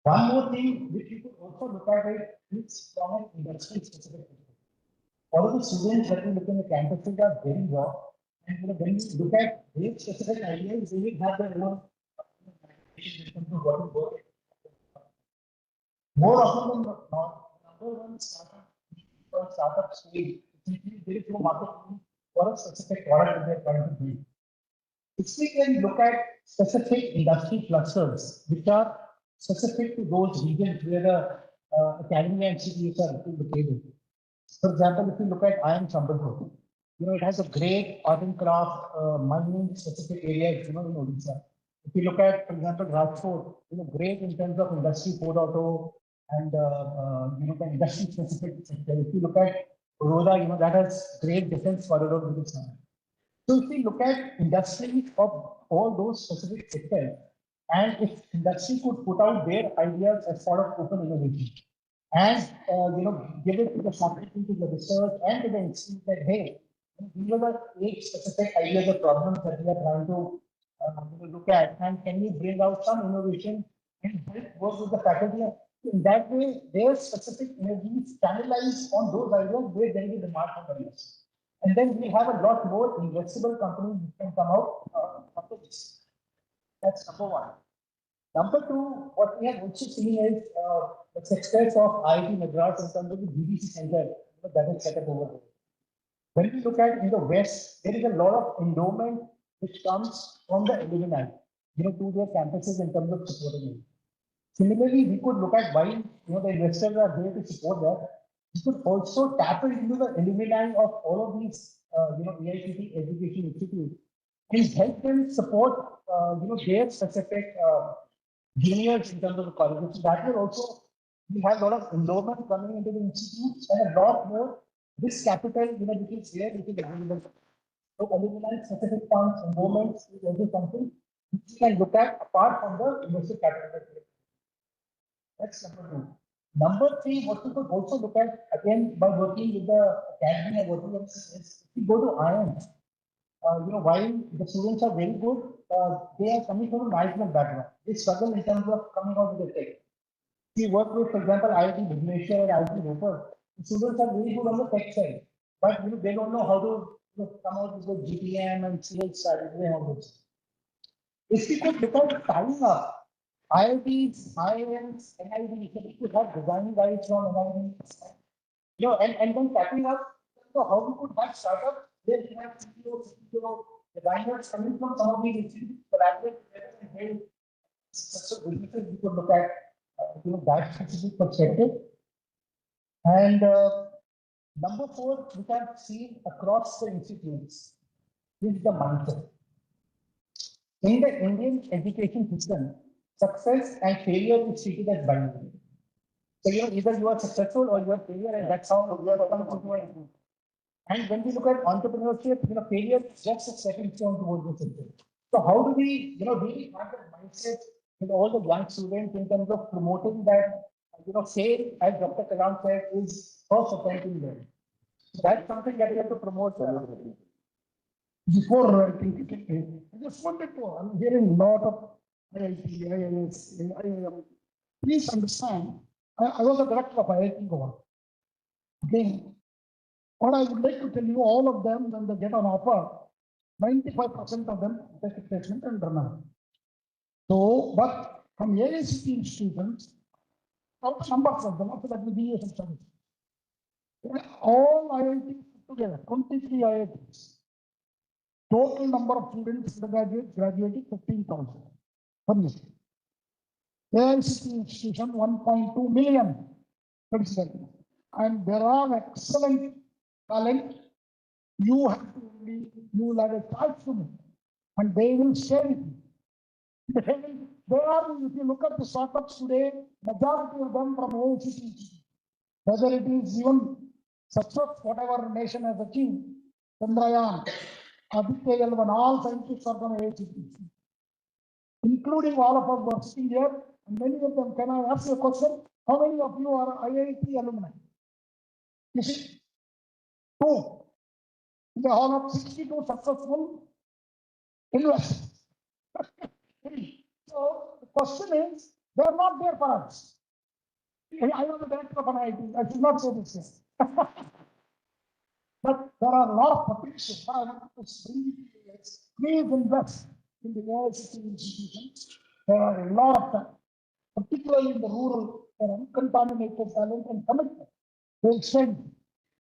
One more thing which you could also look at it is from an industry specific perspective. All of the students that we look in the campuses are very raw, and when you look at their specific ideas, they will have their own what will work. More often than not, number one startup stage, there is no market for a specific product that they're trying to build. If we can look at specific industry clusters, which are specific to those regions where the academy and CTUs are located. For example, if you look at IIM Sambalpur, it has a great art and craft mining specific areas, in Odisha. If you look at, for example, Rajkot, great in terms of industry 4.0 and the industry specific sector. If you look at Baroda, that has great defense corridor with its name. So if we look at industry of all those specific sectors, and if industry could put out their ideas as part of open innovation, and give it to the faculty, to the research, and to the institute that hey, these are the 8 specific ideas or problems that we are trying to look at, and can we bring out some innovation and help work with the faculty? In that way, their specific energies channelize on those ideas where there is a demand for industry. And then we have a lot more investable companies which can come out after this. That's number one. Number two, what we have also seen is the success of IIT Madras in terms of the BBC center that is set up over there. When we look at in the West, there is a lot of endowment which comes from the alumni, to their campuses in terms of supporting it. Similarly, we could look at why the investors are there to support that. We could also tap into the alumni of all of these AICT education institutes and help them support their specific juniors in terms of the colleges. So that will also we have a lot of endowment coming into the institutes and a lot more this capital which is there, which is available. So alumni specific funds, endowments is also something which you can look at apart from the investor capital. That's number two. Number three, what you could also look at again by working with the academy and working with is if you go to IIM, while the students are very good, they are coming from a management background. They struggle in terms of coming out with the tech. We work with, for example, IIT Bhubaneswar and IIT Roper. The students are very good on the tech side, but they don't know how to come out with the GTM and CH strategy and all this. If we could look at tying up IITs, IIMs, NIDs, so we could have design guides from NIDs, and then tapping up how we could have startups where we have designers coming from some of these institutes, collaborate together and build successful businesses. We could look at that specific perspective. And number four, we can see across the institutes is the mindset. In the Indian education system, success and failure is treated as binary. So either you are successful or you are failure, and that's how we are coming to. And when we look at entrepreneurship, failure is just a stepping stone towards the system. So how do we, really have that mindset with all the young students in terms of promoting that, fail, as Dr. Kalam said, is first attempt in learning. So that's something that we have to promote. Before I think I just wanted to, I'm hearing a lot of IIT, IIS, IIM. Please understand, I was a director of IIT Goa. Okay. What I would like to tell you, all of them, when they get an offer, 95% of them take a placement and run out. So, but from AICT institutions, numbers of them, after that will be some studies. All IITs together, 23 IITs. Total number of students graduating 15,000 per year. AICT institution 1.2 million. And there are excellent talent. You have to you have a charge to me, and they will share it. They are, if you look at the startups today, majority of them from AICT. Whether it is even success, whatever nation has achieved, Chandrayaan, Aditya L1, all scientists are from AICT, including all of us who are sitting here, and many of them. Can I ask you a question? How many of you are IIT alumni? You see, 2. In the whole of 62 successful investors. So the question is, they are not there for us. I was the director of an IIT. I should not say this. But there are a lot of potential. I want to bring it to you. Please invest in the AICT institutions. There are a lot of them, particularly in the rural and uncontaminated talent and commitment. They extend